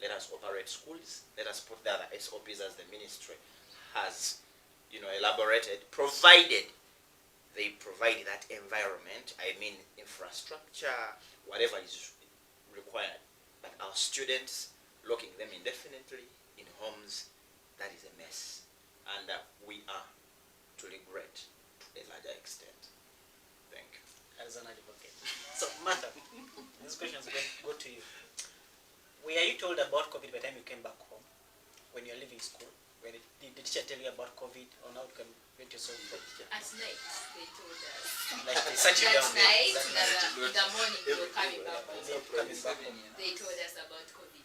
Let us operate schools. Let us put the other SOPs as the ministry has, elaborated, provided they provide that environment. I mean, infrastructure, whatever is required. But our students, locking them indefinitely in homes, that is a mess, and we are to regret to a larger extent. Thank you. As an advocate. So, madam, these questions go to you. Were you told about COVID by the time you came back home, when you're leaving school? Did the teacher tell you about COVID, or now you can get yourself from the teacher? At night, they told us. Like they sat you At down there. night, in the morning, they were coming back home. Coming back home. They told us about COVID.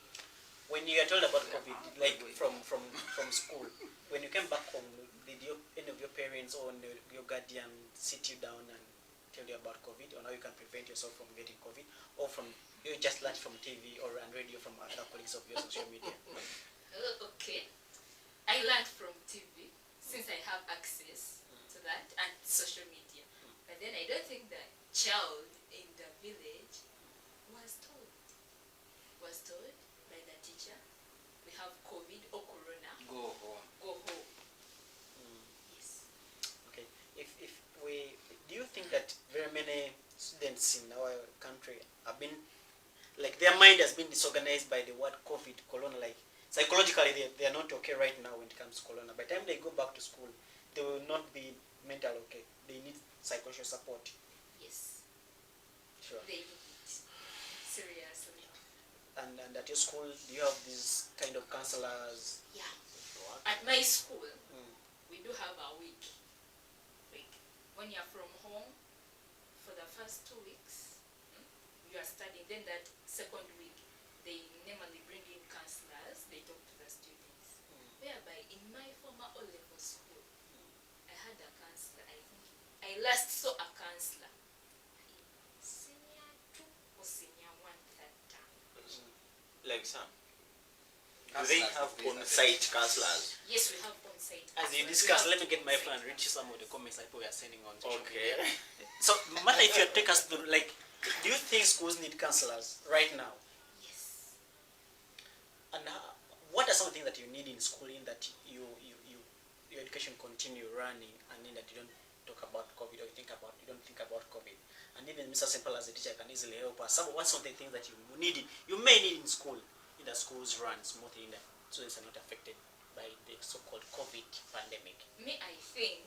When you were told about COVID, like from school, when you came back home, did any of your parents or your guardian sit you down and tell you about COVID, or how you can prevent yourself from getting COVID, or from you just learn from TV or on radio from other colleagues of your social media? Okay. I learned from TV since I have access to that and social media. But then I don't think the child in the village was told by the teacher, we have COVID or corona, Go home. go home. Yes. Okay. If we, do you think that very many students in our country have been, like, their mind has been disorganized by the word COVID, corona, like psychologically they are not okay right now when it comes to corona. By the time they go back to school, they will not be mental okay. They need psychosocial support. Yes. Sure. They need it. Seriously. And at your school, do you have these kind of counselors? Yeah. At my school, Mm. we do have a week. When you're from home for the first 2 weeks, you are studying. Then that second week, they normally bring in counselors. They talk to the students. Whereby in my former O-level school, I had a counselor. I last saw a counselor in senior 2 or senior 1 that time. Like some. Do they have on-site counselors? Yes, we have on-site. As you counselors. discuss, We let have me get my on-site phone and reach counselors. some of the comments that we are sending on social Okay. media. So, Martha, if you take us through, like, do you think schools need counselors right now? Yes. And what are some things that you need in schooling that your education continue running, and then that you don't talk about COVID, or you don't think about COVID? And even Mr. Simple as a teacher can easily help us. What's some of the things that you may need in school, in the schools run smoothly, in the students are not affected by the so-called COVID pandemic? Me, I think,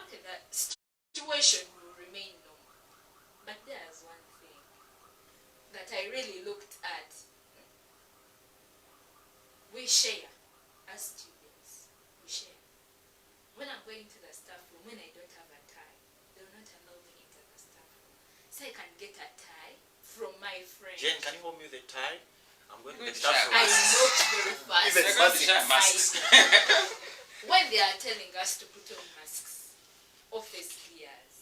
okay, the situation will remain normal. But there's one thing that I really looked at. We share as students. We share. When I'm going to the staff room, when I don't have a tie, they will not allow me into the staff room. So I can get a tie from my friend. Jen, can you hold me with the tie? I'm going to Good the staff job. room. I'm not very fast. Even They're going to share masks. When they are telling us to put on masks, office clears,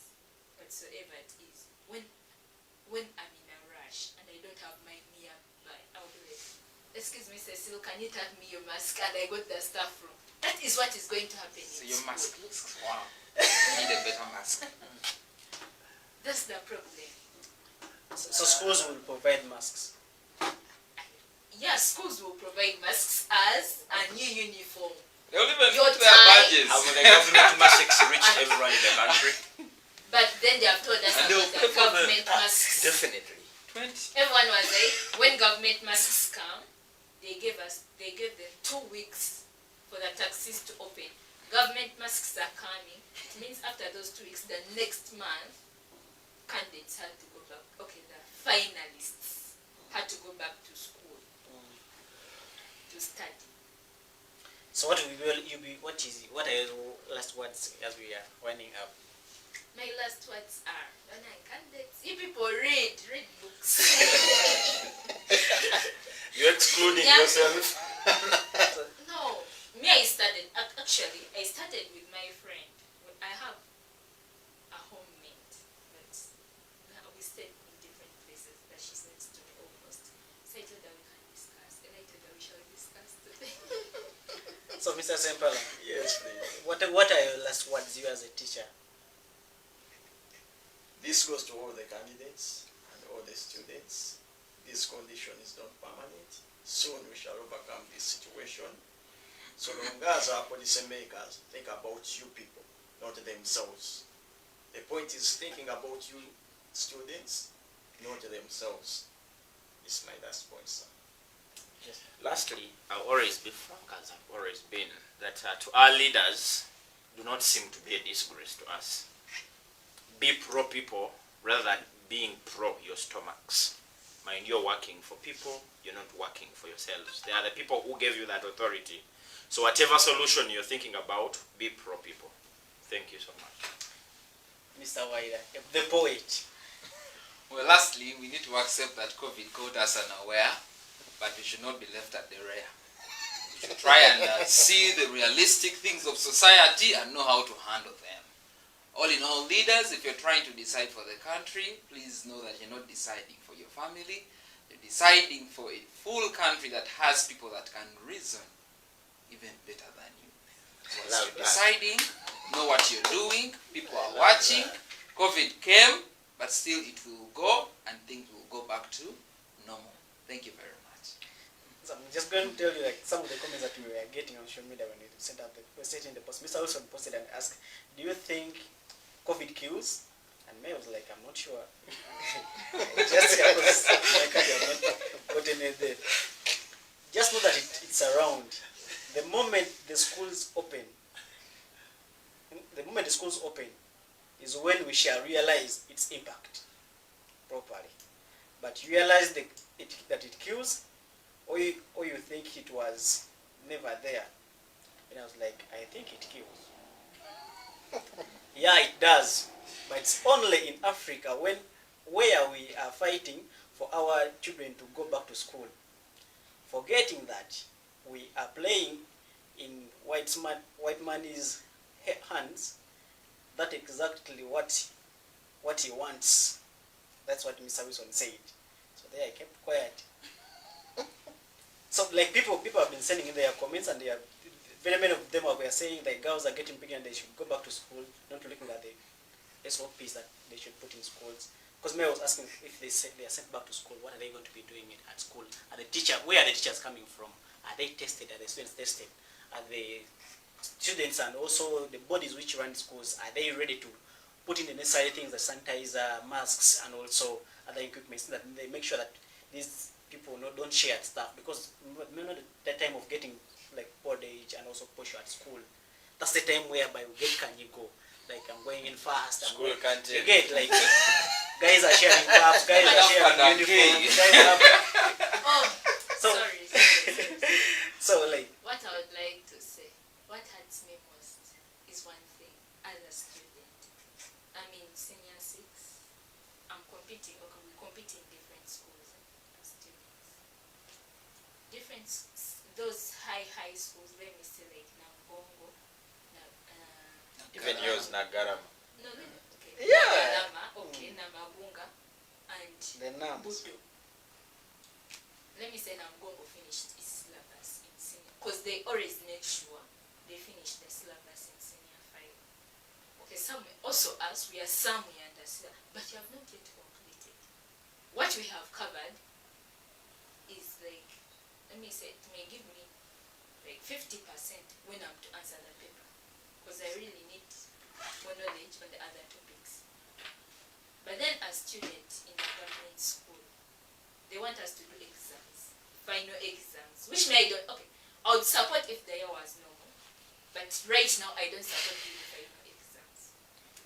whatsoever it is, when I'm in a rush and I don't have my nearby, I'll be like, excuse me, Cecile, can you tap me your mask? And I got the staff room. That is what is going to happen So in your school. mask looks wow. You need a better mask. That's the problem. So schools will provide masks. Yeah, schools will provide masks as a new uniform. They'll even Your put their tie. badges. How will the government masks reach everyone in the country? But then they have told us And they'll about the pay for the- government masks. Definitely. 20. Everyone was like, when government masks come, they gave them 2 weeks for the taxis to open. Government masks are coming. It means after those 2 weeks, the next month, candidates had to go back. Okay, the finalists had to go back to school to study. So what are your last words as we are winding up? My last words are, when I candidates, you people read books. You're excluding Yeah. yourself. No, me, I started with my friend. I have a housemate, but we stayed in different places, but she's next to me almost. So I told her we can discuss, and I told her we shall discuss today. So, Mr. Sempala, Yes, please. what are your last words, you as a teacher? This goes to all the candidates and all the students. This condition is not permanent. Soon we shall overcome this situation. So long as our policy makers think about you people, not themselves. The point is thinking about you students, not themselves. It's my last point, sir. Lastly, I'll always be frank, as I've always been, that to our leaders, do not seem to be a disgrace to us. Be pro people rather than being pro your stomachs. Mind, you're working for people, you're not working for yourselves. They are the people who gave you that authority. So whatever solution you're thinking about, be pro people. Thank you so much. Mr. Waida, the poet. Well, lastly, we need to accept that COVID caught us unaware, but we should not be left at the rear. We should try and see the realistic things of society and know how to handle them. All in all, leaders, if you're trying to decide for the country, please know that you're not deciding for your family. You're deciding for a full country that has people that can reason even better than you. So as you're deciding, know what you're doing. People are watching. COVID came, but still it will go, and things will go back to normal. Thank you very much. So I'm just going to tell you like some of the comments that we were getting on social media when we sent out the posted in the post. Mr. Wilson posted and asked, "Do you think COVID kills?" And May was like, "I'm not sure." Just because like I have not gotten it there. Just know that it's around. The moment the schools open, is when we shall realize its impact properly. But you realize that it kills, or you think it was never there. And I was like, I think it kills. Yeah, it does. But it's only in Africa where we are fighting for our children to go back to school. Forgetting that we are playing in white money's hands. That's exactly what he wants. That's what Mr. Wilson said. So there I kept quiet. So like people have been sending in their comments, and they are very many of them were saying that girls are getting pregnant, they should go back to school, not looking at the SOPs that they should put in schools. Because Mary was asking if they are sent back to school, what are they going to be doing at school? Where are the teachers coming from? Are they tested? Are the students tested? Are the students and also the bodies which run schools, are they ready to put in the necessary things, the sanitizer, masks, and also other equipment, so that they make sure that these people don't share stuff? Because the time of getting like old age and also push you at school, that's the time whereby we get can you go, like I'm going in fast, School can't you get like guys are sharing cups, guys are sharing uniforms, guys are so, sorry. so like What I would like to say, what hurts me most is one thing. As a student, I'm in senior 6. I'm competing, okay, we compete in different schools as students. Those high schools, let me say like Nambongo, Even yours, Nagarama. no, okay. Yeah. Nagalama, okay, Namabunga, and the numbers. Budu. Let me say Nambongo finished its syllabus in senior, because they always make sure they finish the syllabus in senior 5. Okay, also us, we are somewhere under syllabus, but you have not yet completed. What we have covered is like, let me say, it may give me like 50% when I'm to answer the paper, because I really need more knowledge on the other topics. But then as students in the government school, they want us to do exams, final exams, which may I don't, okay, I would support if the year was normal, but right now I don't support doing final exams.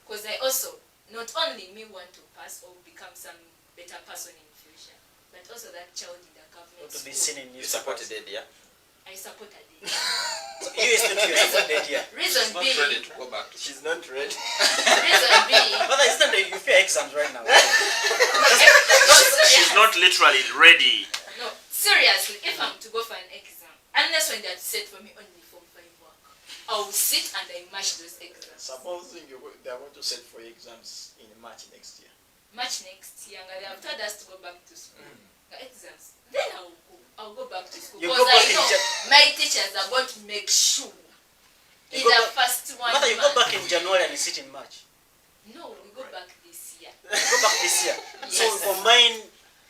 Because I also, not only me want to pass or become some better person in future, but also that child in the government To be school. seen in You supported it, yeah? I supported it. You supported yeah. Reason Not being, ready to go back to She's not ready. reason being, Mother, it's not that you fear exams right now. She's not literally ready. no, seriously, if I'm to go for an exam, unless when they're set for me only Form 5 work, I will sit and I match those exams. Supposing they are going to set for exams in March next year. March next year, and they have told us to go back to school. The exams. Then I'll go back to school. You Because go back I in know my teachers are going to make sure in You go the back- first one Mother, you go month. back in January and you sit in March. No, we go back this year. Go back this year. So Yes. combine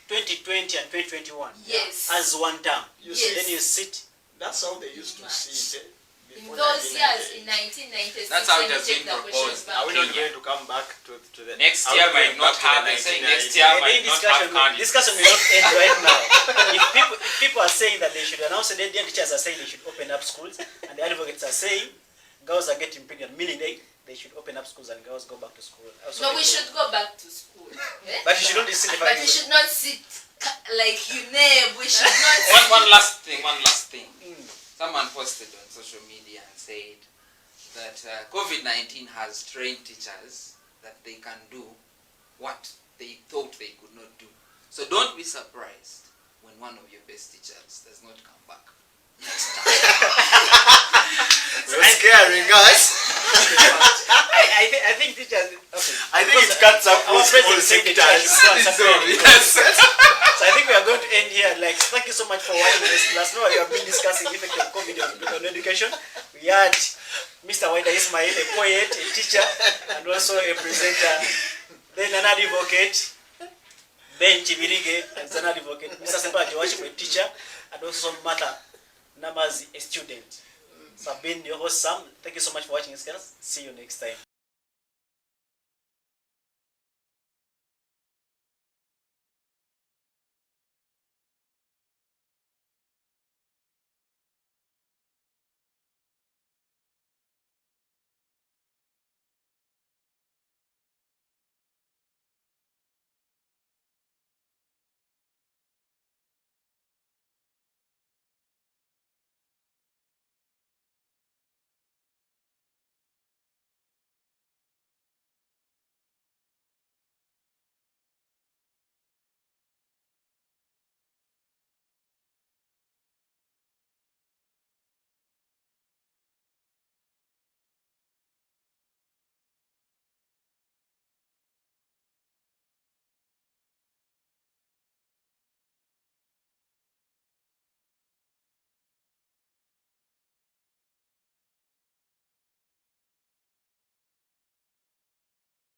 2020 and 2021 Yes. as one term. You Yes. Then you sit. That's how they used to March. see it. In Before those years, 1998. in 1996, That's how when it you has take been the questions proposed. back. Are we not Kenya. going to come back to the Next are we year going might not back to the have, they say 1990s? next year Any might not have candidates. discussion will not end right now. If people are saying that they should announce it, the teachers are saying they should open up schools, and the advocates are saying girls are getting pregnant, meaning they should open up schools and girls go back to school. Also No, they we go- should go back to school. Eh? But you should not sit in But we should not sit like you name. We should not sit. One last thing. Mm. Someone posted on social media and said that COVID-19 has trained teachers that they can do what they thought they could not do. So don't be surprised when one of your best teachers does not come back next time. You're scaring us. I think teachers. Okay. I think it cuts up Our all president said the sectors. teachers should go and support. Yes. So I think we are going to end here. Like, thank you so much for watching this class. Now we have been discussing the effect of COVID on education. We had Mr. Waida Ismail, a poet, a teacher, and also a presenter. Then an advocate. Then Chibirige, and an advocate. Mr. Semba Joachim, a teacher, and also Mata Namazi, a student. So I've been your host Sam. Thank you so much for watching this class. See you next time.